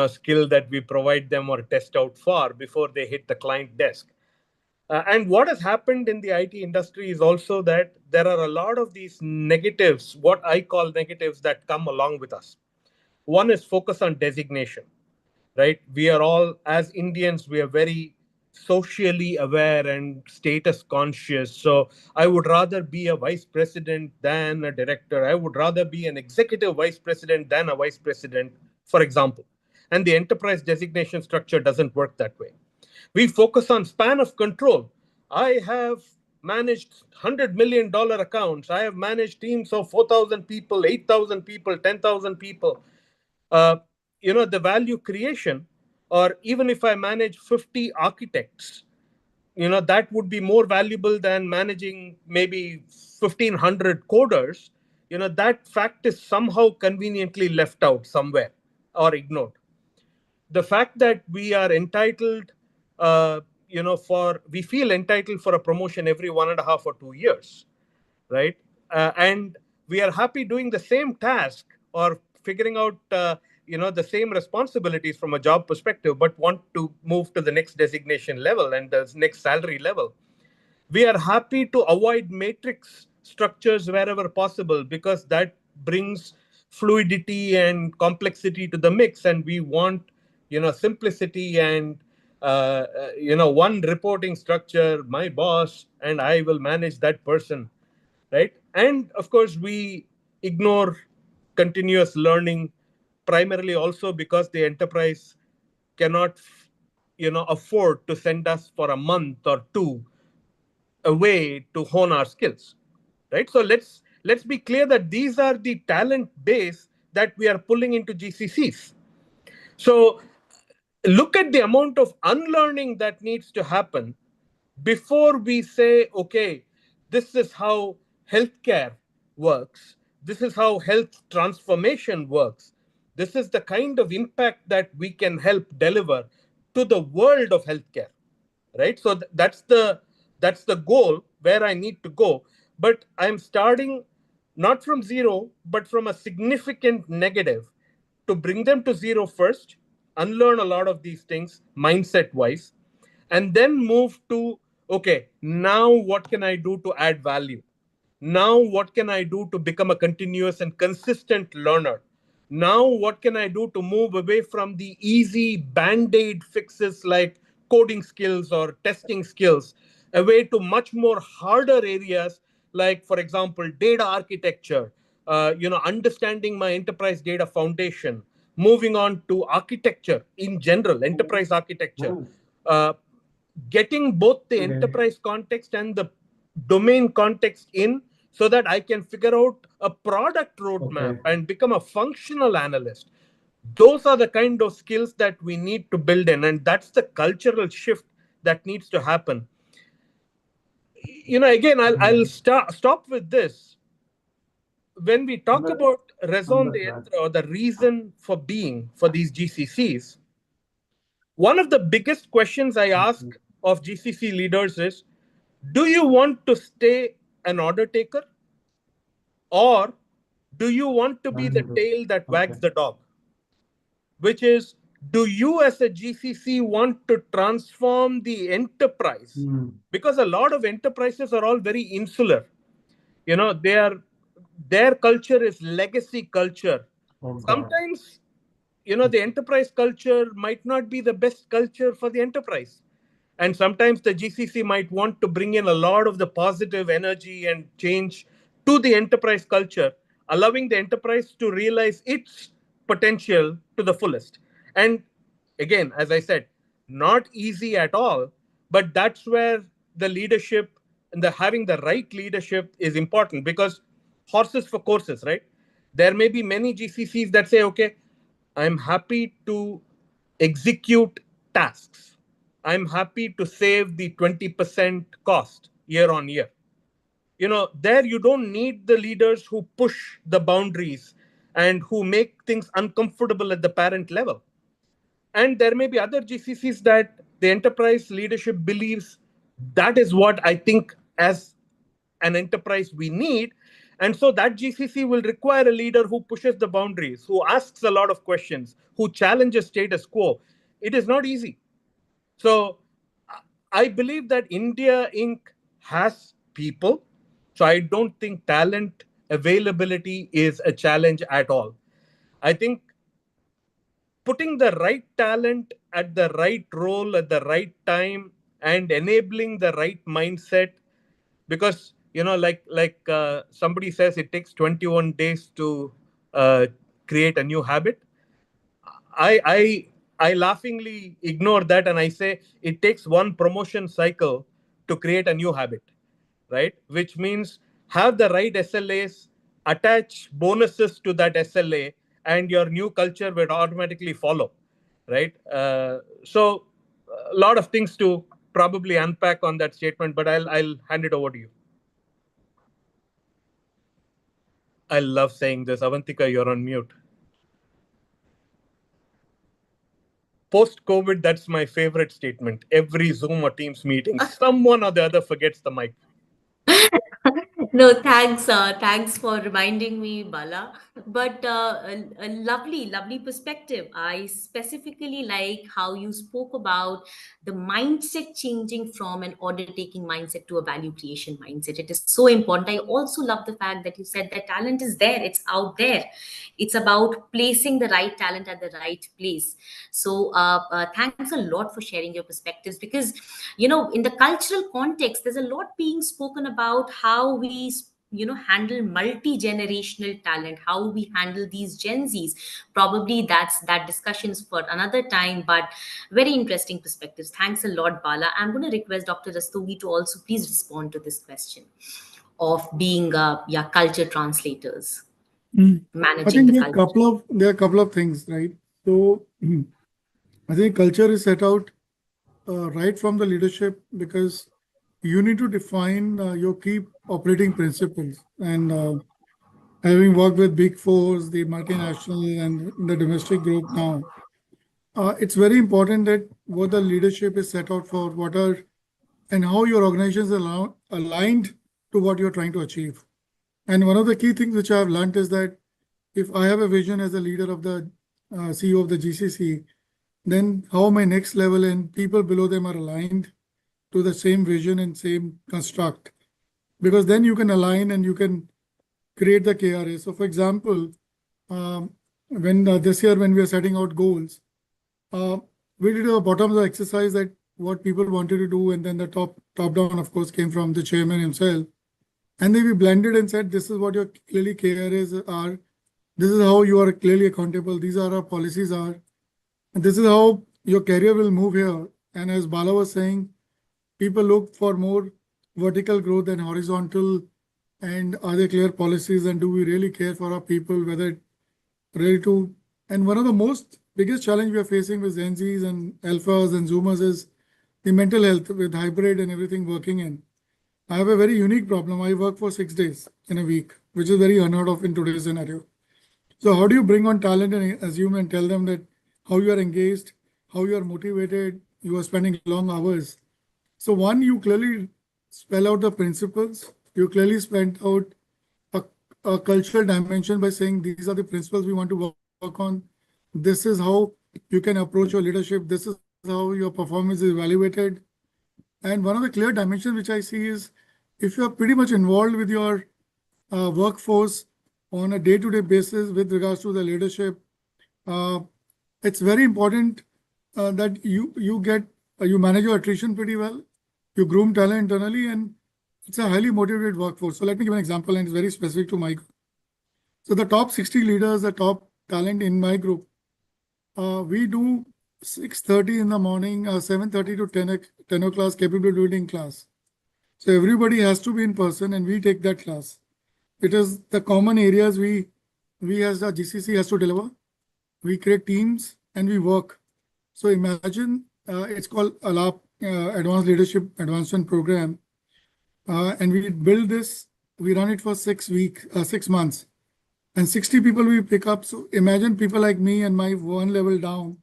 skill that we provide them or test out for before they hit the client desk. And what has happened in the IT industry is also that there are a lot of these negatives, what I call negatives, that come along with us. One is focus on designation, right? We are all, as Indians, we are very socially aware and status conscious. So I would rather be a vice president than a director. I would rather be an executive vice president than a vice president, for example. And the enterprise designation structure doesn't work that way. We focus on span of control. I have managed $100 million accounts. I have managed teams of 4,000 people, 8,000 people, 10,000 people. uh, the value creation, or even if I manage 50 architects, that would be more valuable than managing maybe 1,500 coders. That fact is somehow conveniently left out somewhere or ignored. The fact that we are entitled, for we feel entitled for a promotion every 1.5 or 2 years, right? And we are happy doing the same task or figuring out, the same responsibilities from a job perspective, but want to move to the next designation level and the next salary level. We are happy to avoid matrix structures wherever possible because that brings fluidity and complexity to the mix, and we want, simplicity and, one reporting structure, my boss and I will manage that person, right? And of course, we ignore continuous learning, primarily also because the enterprise cannot, afford to send us for a month or two away to hone our skills, right? So let's be clear that these are the talent base that we are pulling into GCCs. So look at the amount of unlearning that needs to happen before we say, okay, this is how healthcare works. This is how health transformation works. This is the kind of impact that we can help deliver to the world of healthcare, right? So that's the goal where I need to go. But I'm starting not from zero, but from a significant negative to bring them to zero first, unlearn a lot of these things mindset wise, and then move to, okay, now what can I do to add value? Now what can I do to become a continuous and consistent learner? Now what can I do to move away from the easy band-aid fixes like coding skills or testing skills, away to much more harder areas like, for example, data architecture, understanding my enterprise data foundation, moving on to architecture in general, enterprise architecture, getting both the enterprise context and the domain context in, so that I can figure out a product roadmap and become a functional analyst. Those are the kind of skills that we need to build in, and that's the cultural shift that needs to happen. Again, I'll stop with this. When we talk about raison d'etre, or the reason for being for these GCCs, one of the biggest questions I ask of GCC leaders is, do you want to stay an order taker, or do you want to be the tail that wags the dog? Which is, do you as a GCC want to transform the enterprise? Because a lot of enterprises are all very insular. Their culture is legacy culture. Sometimes, the enterprise culture might not be the best culture for the enterprise. And sometimes the GCC might want to bring in a lot of the positive energy and change to the enterprise culture, allowing the enterprise to realize its potential to the fullest. And again, as I said, not easy at all, but that's where the leadership and having the right leadership is important, because horses for courses, right? There may be many GCCs that say, okay, I'm happy to execute tasks. I'm happy to save the 20% cost year on year. There you don't need the leaders who push the boundaries and who make things uncomfortable at the parent level. And there may be other GCCs that the enterprise leadership believes that is what I think as an enterprise we need. And so that GCC will require a leader who pushes the boundaries, who asks a lot of questions, who challenges status quo. It is not easy. So I believe that India Inc. has people. So I don't think talent availability is a challenge at all. I think putting the right talent at the right role at the right time and enabling the right mindset, because somebody says it takes 21 days to create a new habit. I laughingly ignore that, and I say it takes one promotion cycle to create a new habit, right? Which means have the right SLAs, attach bonuses to that SLA, and your new culture will automatically follow, right? So a lot of things to probably unpack on that statement, but I'll hand it over to you. I love saying this. Avantika, you're on mute. Post-COVID, that's my favorite statement. Every Zoom or Teams meeting, someone or the other forgets the mic. No, thanks. Thanks for reminding me, Bala. But a lovely, lovely perspective. I specifically like how you spoke about the mindset changing from an order taking mindset to a value creation mindset. It is so important. I also love the fact that you said that talent is there, it's out there. It's about placing the right talent at the right place. So, thanks a lot for sharing your perspectives, because in the cultural context there's a lot being spoken about how we handle multi-generational talent, how we handle these Gen Z's. Probably that discussions for another time, but very interesting perspectives. Thanks a lot, Bala. I'm going to request Dr. Rastogi to also please respond to this question of being culture translators, I managing think the there are culture. a couple of things, right? So I think culture is set out right from the leadership, because you need to define your key operating principles. And having worked with Big Fours, the multinational and the domestic group now, it's very important that what the leadership is set out for, what are and how your organizations are aligned to what you're trying to achieve. And one of the key things which I have learned is that if I have a vision as a leader of the CEO of the GCC, then how my next level and people below them are aligned to the same vision and same construct. Because then you can align and you can create the KRA. So, for example, when this year when we are setting out goals, we did a bottom-up exercise that what people wanted to do, and then the top down, of course, came from the chairman himself. And then we blended and said, this is what your clearly KRAs are. This is how you are clearly accountable. These are our policies are. And this is how your career will move here. And as Bala was saying, people look for more vertical growth than horizontal. And are there clear policies? And do we really care for our people, whether really to? And one of the most biggest challenge we are facing with Gen Zs and alphas and Zoomers is the mental health with hybrid and everything working in. I have a very unique problem. I work for 6 days in a week, which is very unheard of in today's scenario. So how do you bring on talent and assume and tell them that how you are engaged, how you are motivated, you are spending long hours? So one, you clearly spell out the principles. You clearly spell out a cultural dimension by saying these are the principles we want to work on. This is how you can approach your leadership. This is how your performance is evaluated. And one of the clear dimensions which I see is if you are pretty much involved with your workforce on a day-to-day basis with regards to the leadership, it's very important that you manage your attrition pretty well, you groom talent internally, and it's a highly motivated workforce. So let me give an example, and it's very specific to my group. So the top 60 leaders, the top talent in my group, we do 6:30 in the morning, 7:30 to 10 o'clock capability building class. So everybody has to be in person, and we take that class. It is the common areas we as a GCC has to deliver. We create teams and we work. So imagine it's called ALAP, Advanced Leadership Advancement Program, and we build this. We run it for 6 weeks, 6 months, and 60 people we pick up. So imagine people like me and my one level down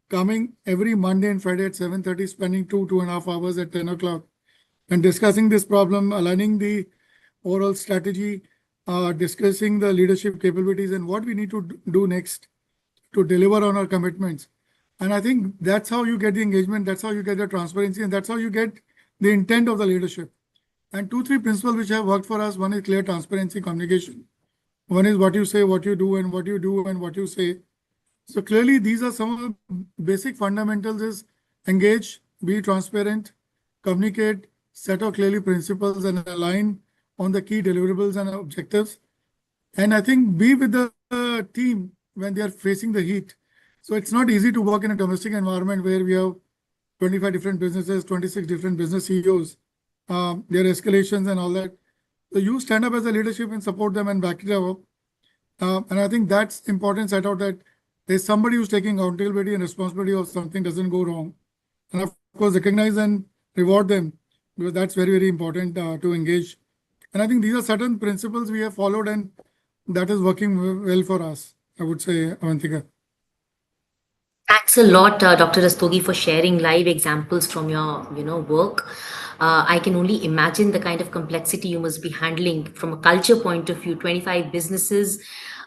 coming every Monday and Friday at 7:30, spending 2.5 hours at 10 o'clock and discussing this problem, aligning the overall strategy, discussing the leadership capabilities and what we need to do next to deliver on our commitments. And I think that's how you get the engagement, that's how you get the transparency, and that's how you get the intent of the leadership. And two, three principles which have worked for us. One is clear transparency, communication. One is what you say, what you do, and what you do and what you say. So clearly, these are some of the basic fundamentals: is engage, be transparent, communicate, set out clearly principles, and align on the key deliverables and objectives. And I think be with the team when they are facing the heat. So it's not easy to work in a domestic environment where we have 25 different businesses, 26 different business CEOs, their escalations and all that. So you stand up as a leadership and support them and back it up. And I think that's important, set out that there's somebody who's taking accountability and responsibility of something doesn't go wrong. And of course, recognize and reward them, because that's very, very important to engage. And I think these are certain principles we have followed, and that is working well for us, I would say, Avantika. Thanks a lot, Dr. Rastogi, for sharing live examples from your, work. I can only imagine the kind of complexity you must be handling from a culture point of view. 25 businesses.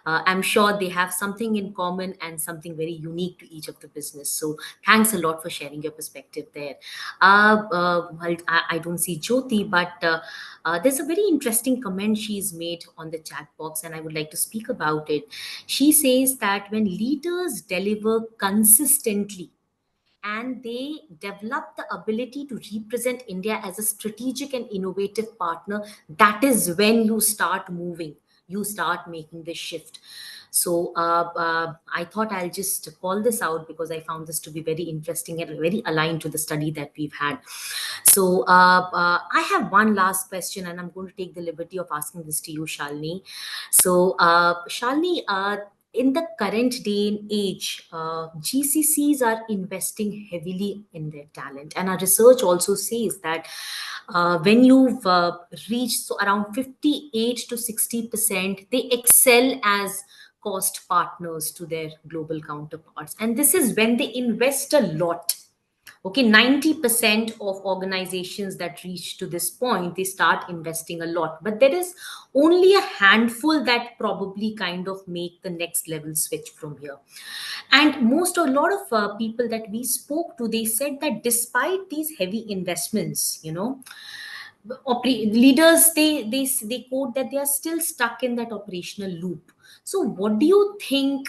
I'm sure they have something in common and something very unique to each of the business. So thanks a lot for sharing your perspective there. Well, I don't see Jyoti, but there's a very interesting comment she's made on the chat box, and I would like to speak about it. She says that when leaders deliver consistently and they develop the ability to represent India as a strategic and innovative partner, that is when you start moving, you start making this shift. So I thought I'll just call this out because I found this to be very interesting and very aligned to the study that we've had. So I have one last question, and I'm going to take the liberty of asking this to you, Shalini. So Shalini, in the current day and age, GCCs are investing heavily in their talent. And our research also says that when you've reached so around 58 to 60%, they excel as cost partners to their global counterparts. And this is when they invest a lot. Okay, 90% of organizations that reach to this point, they start investing a lot, but there is only a handful that probably kind of make the next level switch from here. And a lot of people that we spoke to, they said that despite these heavy investments, leaders, they quote that they are still stuck in that operational loop. So what do you think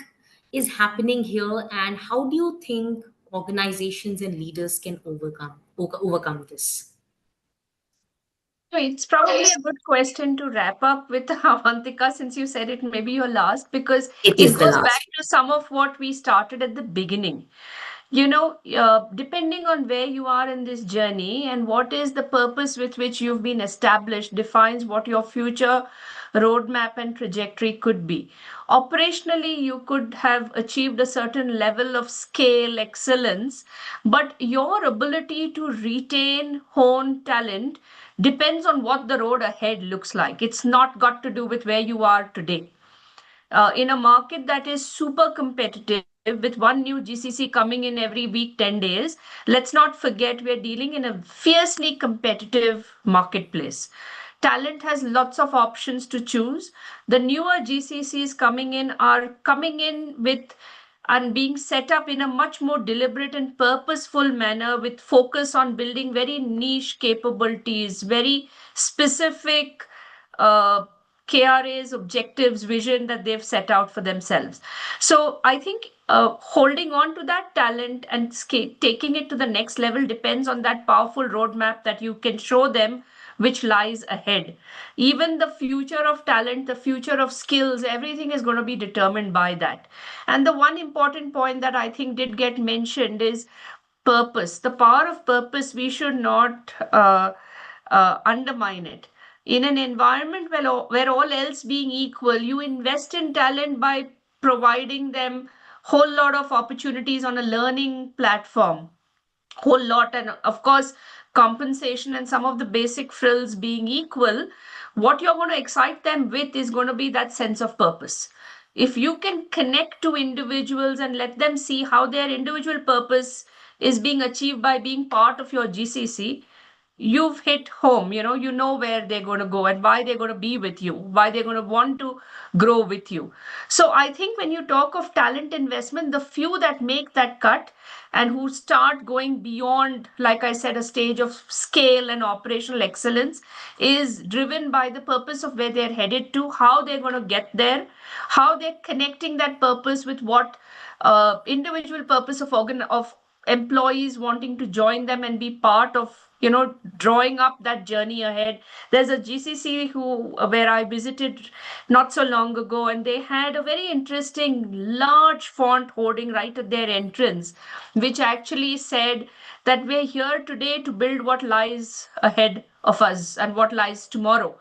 is happening here, and how do you think organizations and leaders can overcome this? So it's probably a good question to wrap up with, Avantika, since you said it may be your last, because It it is the goes back last. to some of what we started at the beginning. Depending on where you are in this journey and what is the purpose with which you've been established defines what your future roadmap and trajectory could be. Operationally, you could have achieved a certain level of scale excellence, but your ability to retain, hone talent depends on what the road ahead looks like. It's not got to do with where you are today. In a market that is super competitive with one new GCC coming in every week, 10 days, let's not forget we're dealing in a fiercely competitive marketplace. Talent has lots of options to choose. The newer GCCs coming in are coming in with and being set up in a much more deliberate and purposeful manner with focus on building very niche capabilities, very specific uh, KRA's objectives, vision that they've set out for themselves. So I think holding on to that talent and taking it to the next level depends on that powerful roadmap that you can show them, which lies ahead. Even the future of talent, the future of skills, everything is going to be determined by that. And the one important point that I think did get mentioned is purpose. The power of purpose. We should not undermine it. In an environment where all else being equal, you invest in talent by providing them whole lot of opportunities on a learning platform, whole lot, and of course compensation and some of the basic frills being equal. What you're going to excite them with is going to be that sense of purpose. If you can connect to individuals and let them see how their individual purpose is being achieved by being part of your GCC, you've hit home. You know where they're going to go and why they're going to be with you, why they're going to want to grow with you. So I think when you talk of talent investment, the few that make that cut and who start going beyond, like I said, a stage of scale and operational excellence, is driven by the purpose of where they're headed to, how they're going to get there, how they're connecting that purpose with what individual purpose of employees wanting to join them and be part of, drawing up that journey ahead. There's a GCC where I visited not so long ago, and they had a very interesting large font hoarding right at their entrance, which actually said that we're here today to build what lies ahead of us and what lies tomorrow.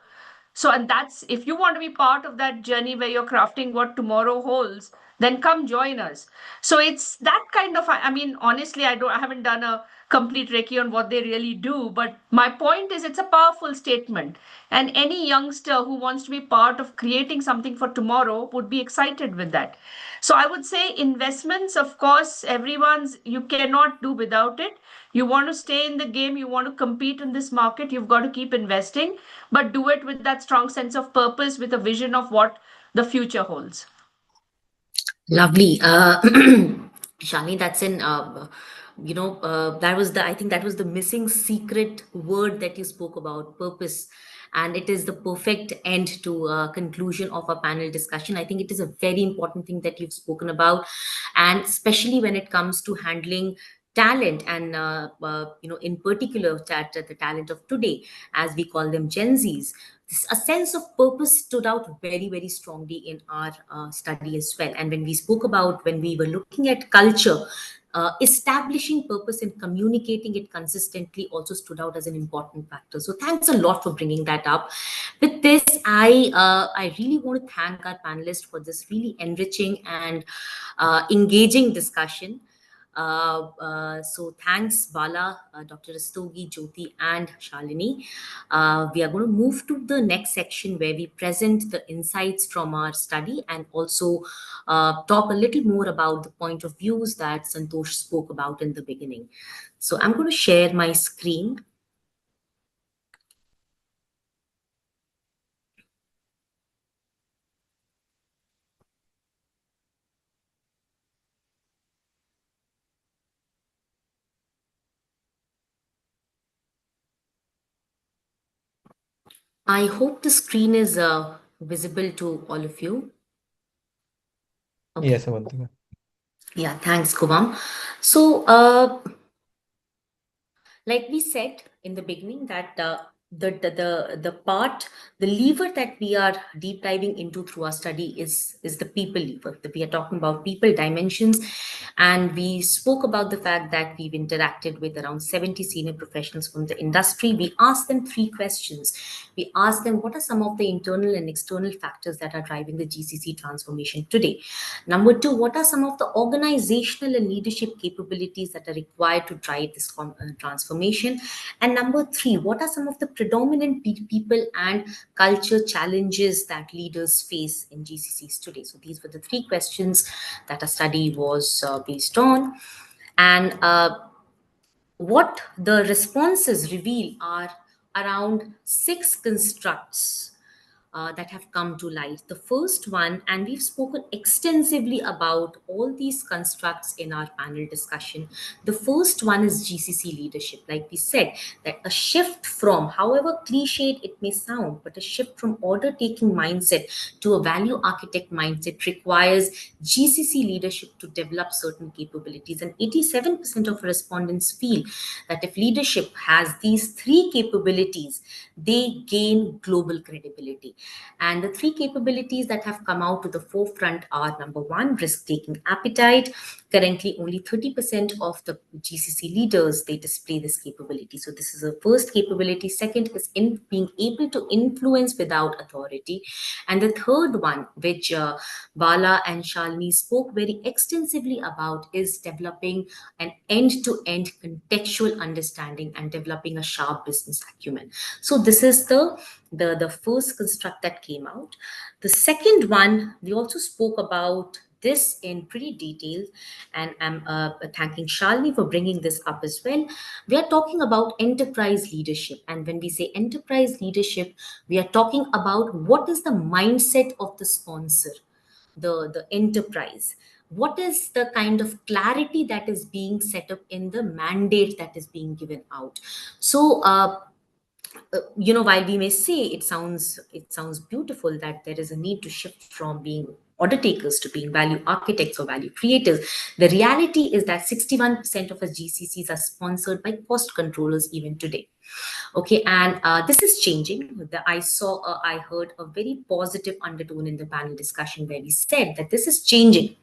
So, and that's, if you want to be part of that journey where you're crafting what tomorrow holds, then come join us. So it's that kind of, I mean, honestly, I haven't done a complete recce on what they really do, but my point is it's a powerful statement. And any youngster who wants to be part of creating something for tomorrow would be excited with that. So I would say investments, of course, you cannot do without it. You want to stay in the game, you want to compete in this market, you've got to keep investing, but do it with that strong sense of purpose, with a vision of what the future holds. Lovely. Shani, that's I think that was the missing secret word that you spoke about, purpose. And it is the perfect end to conclusion of our panel discussion. I think it is a very important thing that you've spoken about. And especially when it comes to handling talent and, in particular, the talent of today, as we call them Gen Zs, a sense of purpose stood out very, very strongly in our study as well. And when we spoke about, when we were looking at culture, establishing purpose and communicating it consistently also stood out as an important factor. So thanks a lot for bringing that up. With this, I really want to thank our panelists for this really enriching and engaging discussion. So thanks, Bala, Dr. Rastogi, Jyoti, and Shalini. We are going to move to the next section where we present the insights from our study and also talk a little more about the point of views that Santosh spoke about in the beginning. So I'm going to share my screen. I hope the screen is visible to all of you. Okay. Yes, Avantika. Yeah, thanks, Kuvam. So, like we said in the beginning, that the lever that we are deep diving into through our study is the people lever. That we are talking about people dimensions, and we spoke about the fact that we've interacted with around 70 senior professionals from the industry. We asked them 3 questions. We asked them, what are some of the internal and external factors that are driving the GCC transformation today? Number 2, what are some of the organizational and leadership capabilities that are required to drive this transformation? And number 3, what are some of the predominant people and culture challenges that leaders face in GCCs today? So these were the 3 questions that our study was based on. And what the responses reveal are around 6 constructs that have come to light. The first one, and we've spoken extensively about all these constructs in our panel discussion. The first one is GCC leadership. Like we said, that a shift from, however cliched it may sound, but a shift from order taking mindset to a value architect mindset requires GCC leadership to develop certain capabilities. And 87% of respondents feel that if leadership has these 3 capabilities, they gain global credibility. And the 3 capabilities that have come out to the forefront are: number 1, risk taking appetite; Currently, only 30% of the GCC leaders, they display this capability. So this is a first capability. Second is in being able to influence without authority. And the third one, which Bala and Shalini spoke very extensively about, is developing an end-to-end contextual understanding and developing a sharp business acumen. So this is the first construct that came out. The second one, we also spoke about this in pretty detail, and I'm thanking Shalini for bringing this up as well. We are talking about enterprise leadership, and when we say enterprise leadership, we are talking about what is the mindset of the sponsor, the enterprise. What is the kind of clarity that is being set up in the mandate that is being given out? So while we may say it sounds beautiful that there is a need to shift from being order takers to being value architects or value creators, the reality is that 61% of us GCCs are sponsored by cost controllers even today. Okay, and this is changing. I heard a very positive undertone in the panel discussion where we said that this is changing.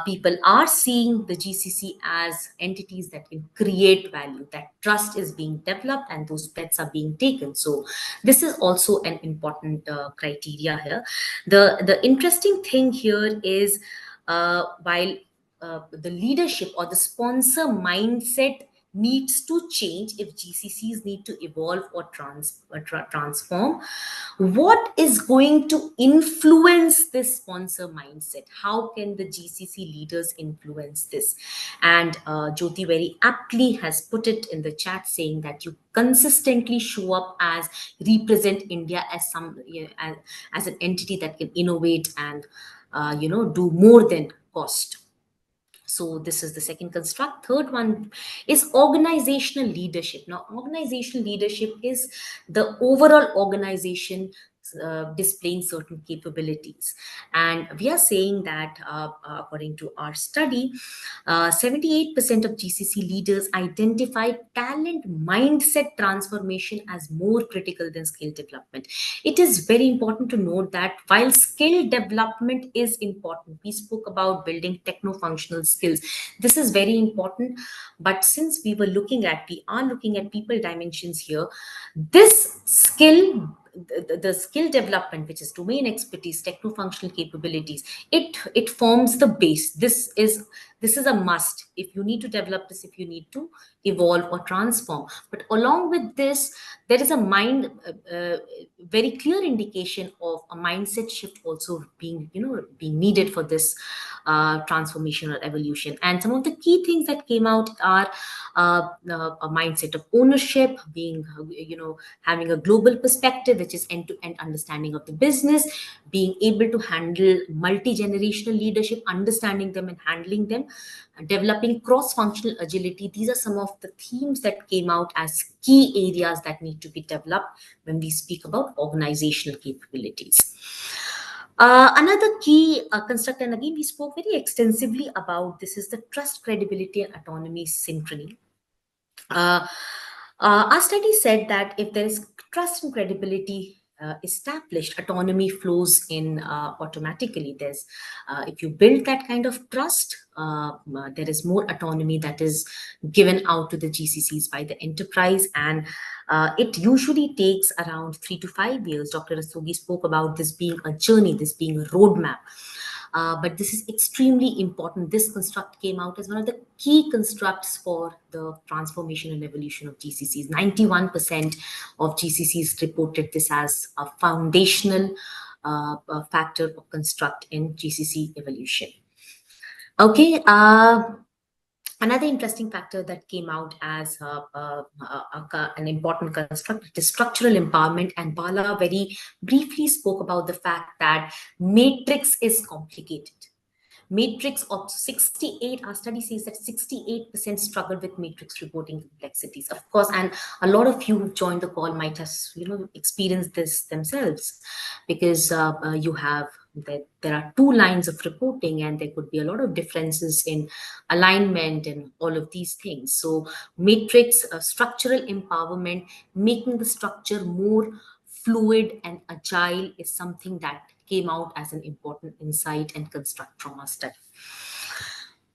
People are seeing the GCC as entities that can create value, that trust is being developed and those bets are being taken. So this is also an important criteria here. The interesting thing here is while the leadership or the sponsor mindset needs to change, if GCCs need to evolve or transform, what is going to influence this sponsor mindset? How can the GCC leaders influence this? And Jyoti very aptly has put it in the chat, saying that you consistently show up as represent India as as an entity that can innovate and do more than cost. So this is the second construct. Third one is organizational leadership. Now, organizational leadership is the overall organization displaying certain capabilities, and we are saying that according to our study, 78% of GCC leaders identify talent mindset transformation as more critical than skill development. It is very important to note that while skill development is important, we spoke about building techno-functional skills. This is very important. But since we are looking at people dimensions here, this skill, the skill development, which is domain expertise, techno-functional capabilities, it forms the base. This is a must if you need to develop this, if you need to evolve or transform. But along with this, there is a very clear indication of a mindset shift also being needed for this transformation or evolution. And some of the key things that came out are a mindset of ownership, being having a global perspective, which is end-to-end understanding of the business, being able to handle multi-generational leadership, understanding them and handling them, developing cross-functional agility. These are some of the themes that came out as key areas that need to be developed when we speak about organizational capabilities. Another key construct, and again we spoke very extensively about this, is the trust, credibility, and autonomy synchrony. Our study said that if there is trust and credibility established, autonomy flows in automatically. If you build that kind of trust, there is more autonomy that is given out to the GCCs by the enterprise, and it usually takes around 3 to 5 years. Dr. Rastogi spoke about this being a journey, this being a roadmap. But this is extremely important. This construct came out as one of the key constructs for the transformation and evolution of GCCs. 91% of GCCs reported this as a foundational factor or construct in GCC evolution. Okay. Another interesting factor that came out as an important construct is structural empowerment, and Bala very briefly spoke about the fact that matrix is complicated. Matrix of 68, our study says that 68% struggle with matrix reporting complexities. Of course, and a lot of you who've joined the call might have experienced this themselves, because you have that there are two lines of reporting and there could be a lot of differences in alignment and all of these things. So matrix, structural empowerment, making the structure more fluid and agile is something that came out as an important insight and construct from our study.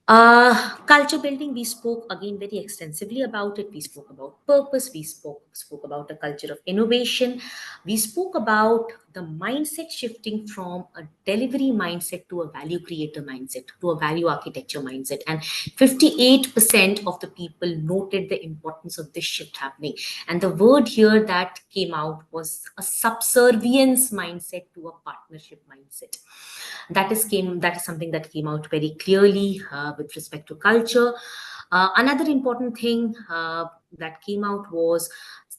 Culture building, we spoke again very extensively about it. We spoke about purpose. We spoke about a culture of innovation. We spoke about the mindset shifting from a delivery mindset to a value creator mindset, to a value architecture mindset. And 58% of the people noted the importance of this shift happening. And the word here that came out was a subservience mindset to a partnership mindset. That is something that came out very clearly with respect to culture. Another important thing that came out was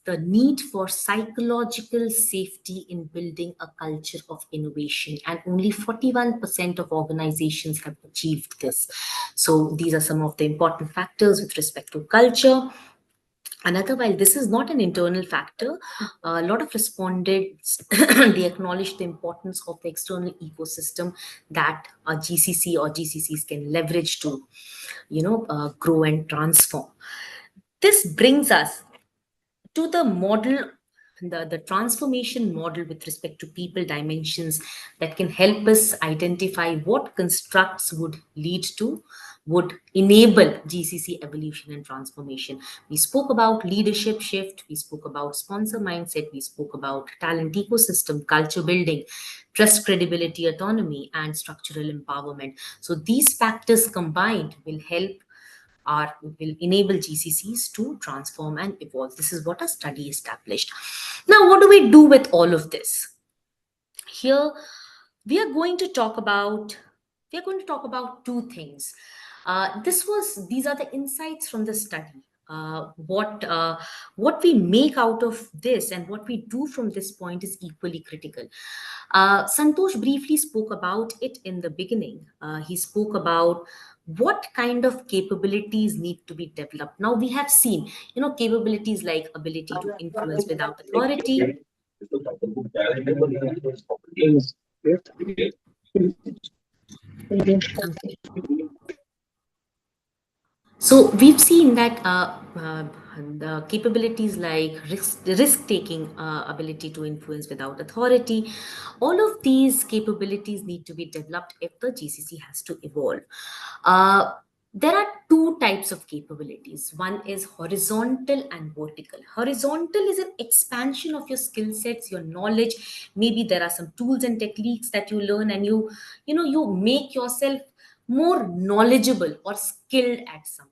the need for psychological safety in building a culture of innovation, and only 41% of organizations have achieved this. So these are some of the important factors with respect to culture. Another, while this is not an internal factor, a lot of respondents they acknowledge the importance of the external ecosystem that a GCC or GCCs can leverage to, grow and transform. This brings us to the model, the transformation model with respect to people dimensions that can help us identify what constructs would enable GCC evolution and transformation. We spoke about leadership shift, we spoke about sponsor mindset, we spoke about talent ecosystem, culture building, trust, credibility, autonomy, and structural empowerment. So these factors combined will enable GCCs to transform and evolve. This is what a study established. Now, what do we do with all of this? Here, we are going to talk about two things. These are the insights from the study. What we make out of this and what we do from this point is equally critical. Santosh briefly spoke about it in the beginning. He spoke about what kind of capabilities need to be developed. Now we have seen, capabilities like ability to influence without authority. So we've seen that the capabilities like risk-taking ability to influence without authority, all of these capabilities need to be developed if the GCC has to evolve. Uh, there are two types of capabilities. One is horizontal and vertical. Horizontal is an expansion of your skill sets, your knowledge. Maybe there are some tools and techniques that you learn, and you make yourself more knowledgeable or skilled at something.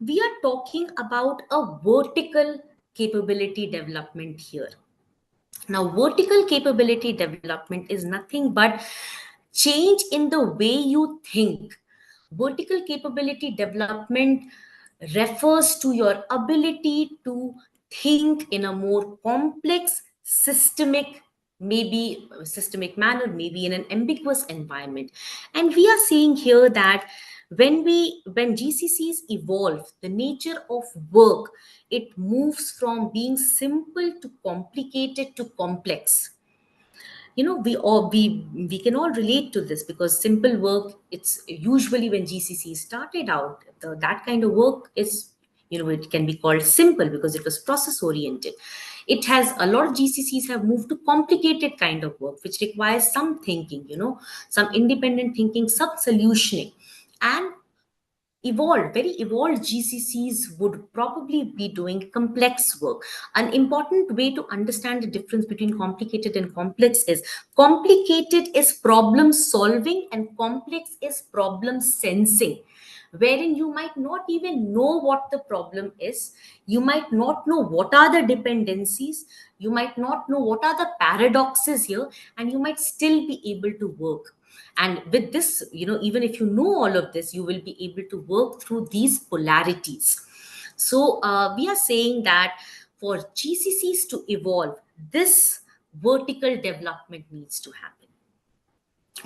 We are talking about a vertical capability development here. Now, vertical capability development is nothing but change in the way you think. Vertical capability development refers to your ability to think in a more complex, systemic manner, maybe in an ambiguous environment. And we are seeing here that when GCCs evolve, the nature of work, it moves from being simple to complicated to complex. We can all relate to this, because simple work, it's usually when GCC started out, that kind of work is, it can be called simple because it was process oriented. It has a lot of GCCs have moved to complicated kind of work, which requires some thinking, some independent thinking, some solutioning. And very evolved GCCs would probably be doing complex work. An important way to understand the difference between complicated and complex is complicated is problem solving and complex is problem sensing, wherein you might not even know what the problem is. You might not know what are the dependencies. You might not know what are the paradoxes here, and you might still be able to work. And with this, even if you know all of this, you will be able to work through these polarities. So we are saying that for GCCs to evolve, this vertical development needs to happen.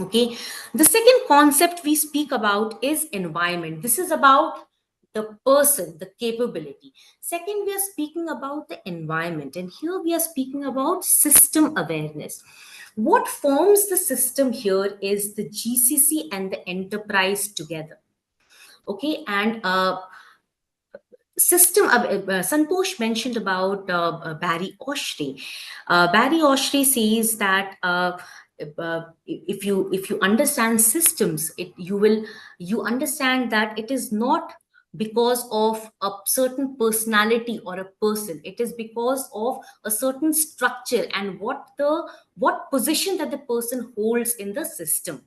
Okay. The second concept we speak about is environment. This is about the person, the capability. Second, we are speaking about the environment. And here we are speaking about system awareness. What forms the system here is the GCC and the enterprise together. Okay. And Santosh mentioned about Barry Oshry. Barry Oshry says that if you understand systems, you understand that it is not because of a certain personality or a person. It is because of a certain structure and what position that the person holds in the system.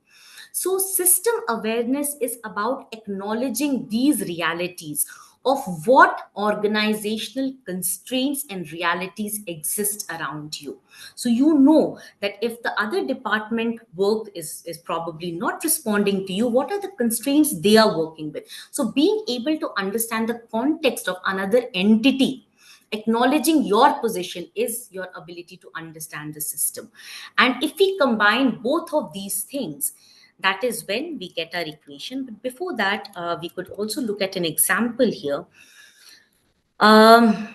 So system awareness is about acknowledging these realities of what organizational constraints and realities exist around you. So you know that if the other department work is probably not responding to you, what are the constraints they are working with? So being able to understand the context of another entity, acknowledging your position, is your ability to understand the system. And if we combine both of these things, that is when we get our equation. But before that, we could also look at an example here. um,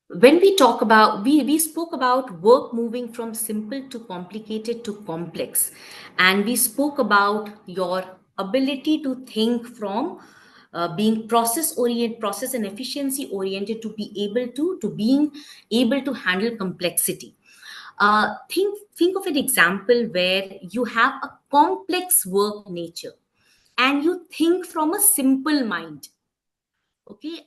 when we talk about, we spoke about work moving from simple to complicated to complex, and we spoke about your ability to think from being process and efficiency oriented, to be able to being able to handle complexity. Think of an example where you have a complex work nature and you think from a simple mind. Okay,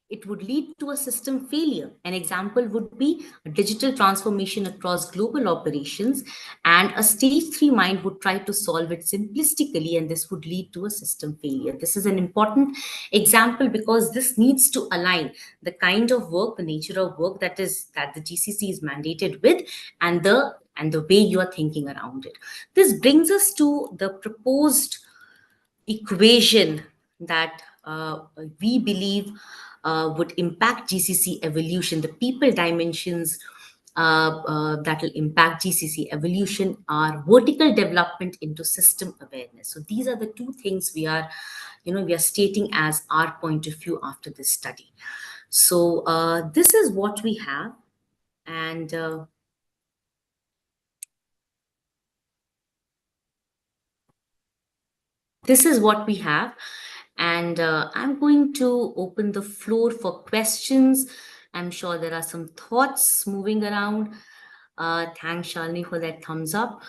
it would lead to a system failure. An example would be a digital transformation across global operations, and a stage 3 mind would try to solve it simplistically, and this would lead to a system failure. This is an important example because this needs to align the kind of work, the nature of work that the GCC is mandated with, and the way you are thinking around it. This brings us to the proposed equation that we believe would impact GCC evolution. The people dimensions that will impact GCC evolution are vertical development into system awareness. So these are the two things we are stating as our point of view after this study. So this is what we have, and this is what we have. And I'm going to open the floor for questions. I'm sure there are some thoughts moving around. Thanks, Shalini, for that thumbs up.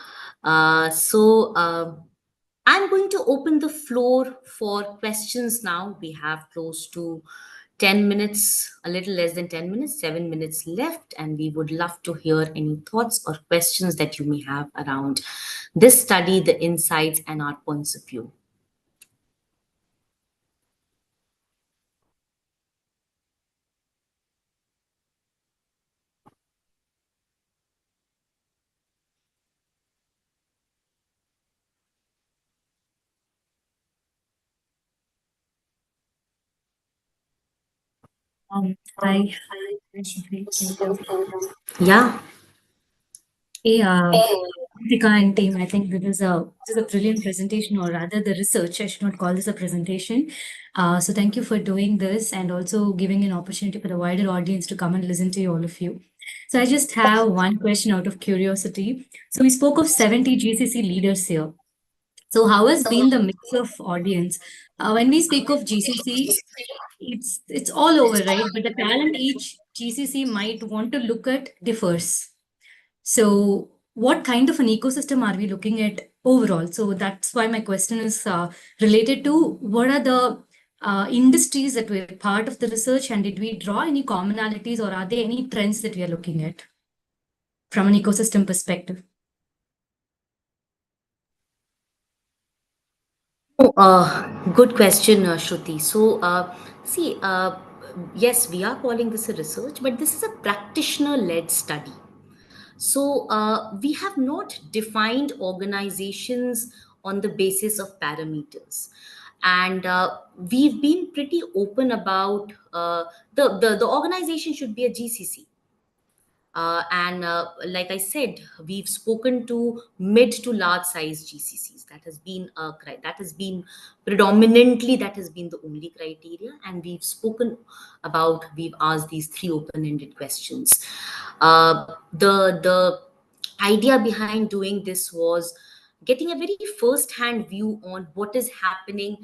So I'm going to open the floor for questions now. We have close to 10 minutes, a little less than 10 minutes, 7 minutes left, and we would love to hear any thoughts or questions that you may have around this study, the insights, and our points of view. Hi. Yeah. Hey, Deepika and team, I think this is a brilliant presentation, or rather the research. I should not call this a presentation. So thank you for doing this and also giving an opportunity for the wider audience to come and listen to all of you. So I just have one question out of curiosity. So we spoke of 70 GCC leaders here. So how has been the mix of audience? When we speak of GCC, it's all over, right? But the talent each GCC might want to look at differs. So, what kind of an ecosystem are we looking at overall? So, that's why my question is related to what are the industries that were part of the research, and did we draw any commonalities, or are there any trends that we are looking at from an ecosystem perspective? Oh, good question, Shruti. So, see, yes, we are calling this a research, but this is a practitioner-led study. So, we have not defined organizations on the basis of parameters. And we've been pretty open about the organization should be a GCC. And like I said, we've spoken to mid to large size GCCs. That has been predominantly, that has been the only criteria. And we've asked these three open-ended questions. The idea behind doing this was getting a very first-hand view on what is happening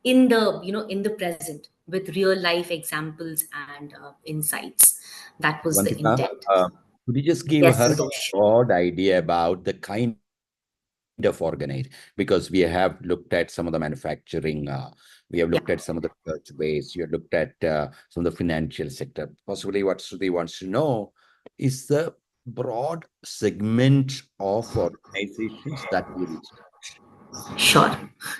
in the present. with real life examples and insights. That was the Vantika, intent. could you just give Yes, her a Santosh. broad idea about the kind of organization? Because we have looked at some of the manufacturing, we have looked at some of the research base, you have looked at some of the financial sector. Possibly what Shruti wants to know is the broad segment of organizations that we reach. Sure,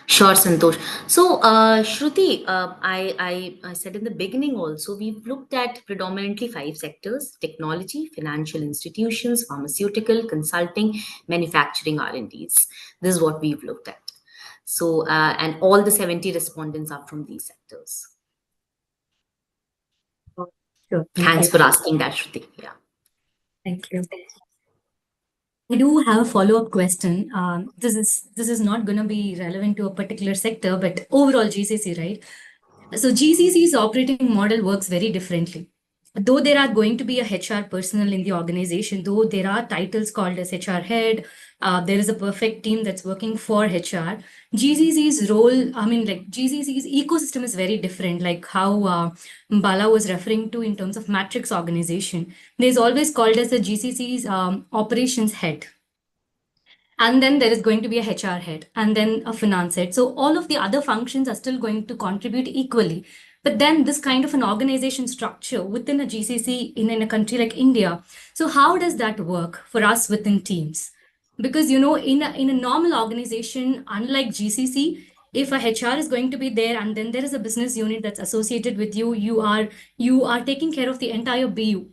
sure, Santosh. So, Shruti, I said in the beginning also, we've looked at predominantly five sectors: technology, financial institutions, pharmaceutical, consulting, manufacturing, R&Ds. This is what we've looked at. So, and all the 70 respondents are from these sectors. Sure. Thank Thanks you. for asking that, Shruti. Yeah. Thank you. I do have a follow-up question. This is not going to be relevant to a particular sector, but overall GCC, right? So GCC's operating model works very differently. Though there are going to be a HR personnel in the organization, though there are titles called as HR head, there is a perfect team that's working for HR. GCC's role, I mean, like GCC's ecosystem is very different, like how Bala was referring to in terms of matrix organization. There's always called as the GCC's operations head, and then there is going to be a HR head and then a finance head. So all of the other functions are still going to contribute equally. But then this kind of an organization structure within a GCC in a country like India. So how does that work for us within teams? Because in a normal organization, unlike GCC, if a HR is going to be there and then there is a business unit that's associated with you, you are taking care of the entire BU.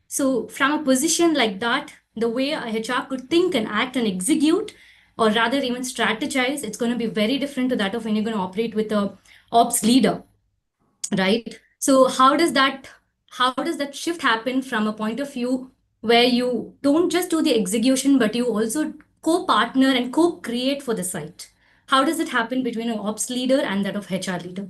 So, from a position like that, the way a HR could think and act and execute, or rather even strategize, it's going to be very different to that of when you're going to operate with a ops leader, right? So, how does that shift happen from a point of view where you don't just do the execution, but you also co-partner and co-create for the site? How does it happen between an ops leader and that of HR leader?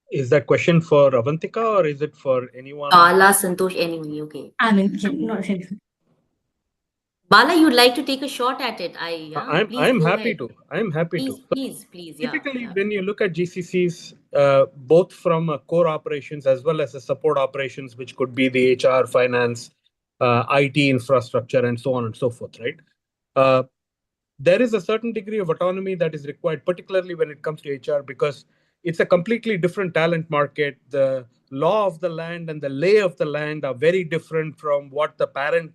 Is that question for Avantika or is it for anyone? Bala, Santosh, anyway, okay. I mean, not Bala, you'd like to take a shot at it? Please I'm go happy ahead. to. I'm happy to. Please, So please, please. Yeah, typically, yeah. when you look at GCCs, both from core operations as well as the support operations, which could be the HR, finance, IT infrastructure, and so on and so forth, right? There is a certain degree of autonomy that is required, particularly when it comes to HR, because it's a completely different talent market. The law of the land and the lay of the land are very different from what the parent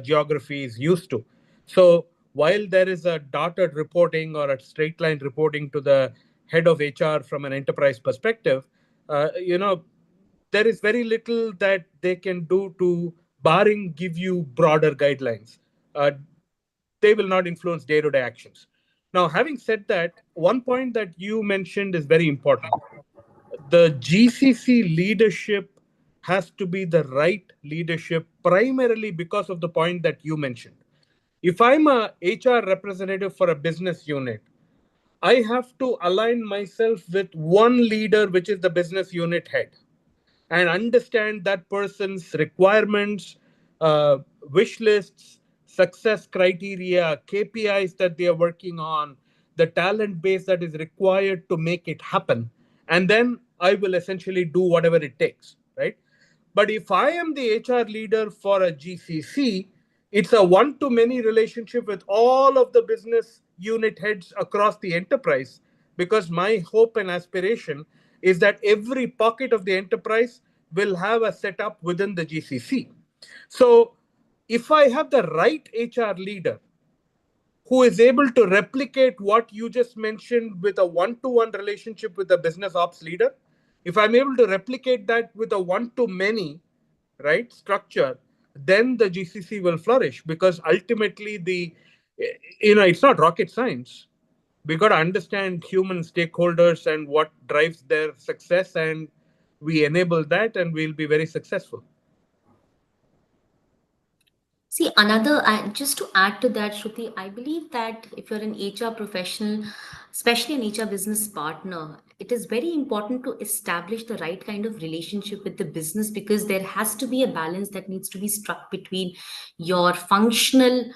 geography is used to. So while there is a dotted reporting or a straight line reporting to the head of HR from an enterprise perspective, there is very little that they can do to, barring give you broader guidelines. They will not influence day-to-day actions. Now, having said that, one point that you mentioned is very important. The GCC leadership has to be the right leadership, primarily because of the point that you mentioned. If I'm a HR representative for a business unit, I have to align myself with one leader, which is the business unit head, and understand that person's requirements, wish lists, success criteria, KPIs that they are working on, the talent base that is required to make it happen. And then I will essentially do whatever it takes, right? But if I am the HR leader for a GCC, it's a one to many relationship with all of the business unit heads across the enterprise, because my hope and aspiration is that every pocket of the enterprise will have a setup within the GCC. So if I have the right HR leader who is able to replicate what you just mentioned with a one-to-one relationship with the business ops leader, if I'm able to replicate that with a one-to-many, right, structure, then the GCC will flourish, because ultimately it's not rocket science. We got to understand human stakeholders and what drives their success, and we enable that, and we'll be very successful. See, just to add to that, Shruti, I believe that if you're an HR professional, especially an HR business partner, it is very important to establish the right kind of relationship with the business, because there has to be a balance that needs to be struck between your functional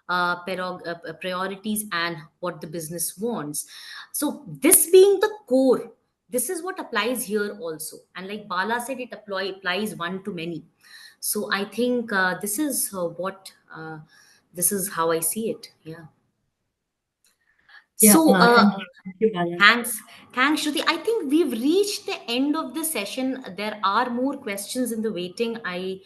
priorities and what the business wants. So this being the core, this is what applies here also. And like Bala said, it applies one to many. So I think this is how I see it. Yeah. Yeah, So thank you, Bala. thanks, Shruti. I think we've reached the end of the session. There are more questions in the waiting. I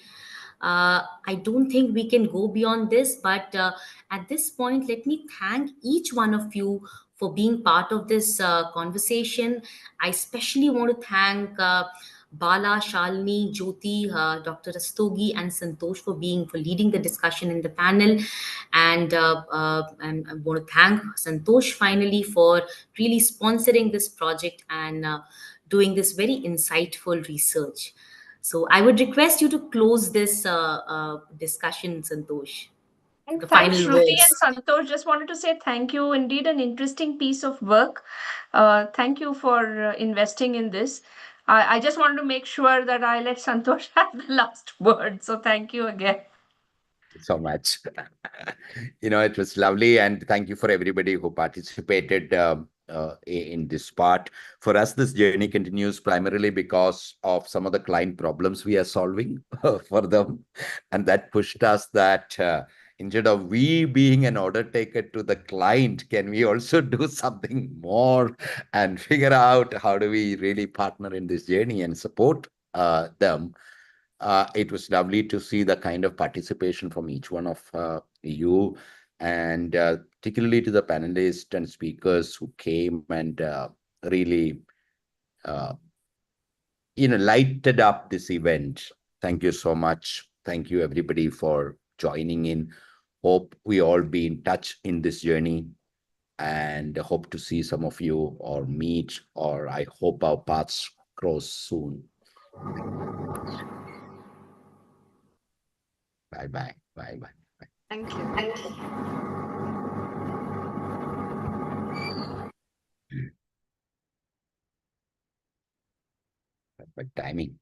don't think we can go beyond this, but at this point, let me thank each one of you for being part of this conversation. I especially want to thank Bala, Shalini, Jyoti, Dr. Rastogi, and Santosh for leading the discussion in the panel, and I want to thank Santosh finally for really sponsoring this project and doing this very insightful research. So I would request you to close this discussion, Santosh. And The thanks, final Shruti words. and Santosh. Just wanted to say thank you. Indeed, an interesting piece of work. Thank you for investing in this. I just wanted to make sure that I let Santosh have the last word. So thank you again. So much. It was lovely, and thank you for everybody who participated in this part. For us, this journey continues primarily because of some of the client problems we are solving for them, and that pushed us that instead of we being an order taker to the client, can we also do something more and figure out how do we really partner in this journey and support them. It was lovely to see the kind of participation from each one of you, and particularly to the panelists and speakers who came and really, uh, lighted up this event. Thank you so much. Thank you, everybody, for joining in. Hope we all be in touch in this journey, and hope to see some of you or meet, or I hope our paths cross soon. Bye bye. Bye bye. Thank you. Perfect timing.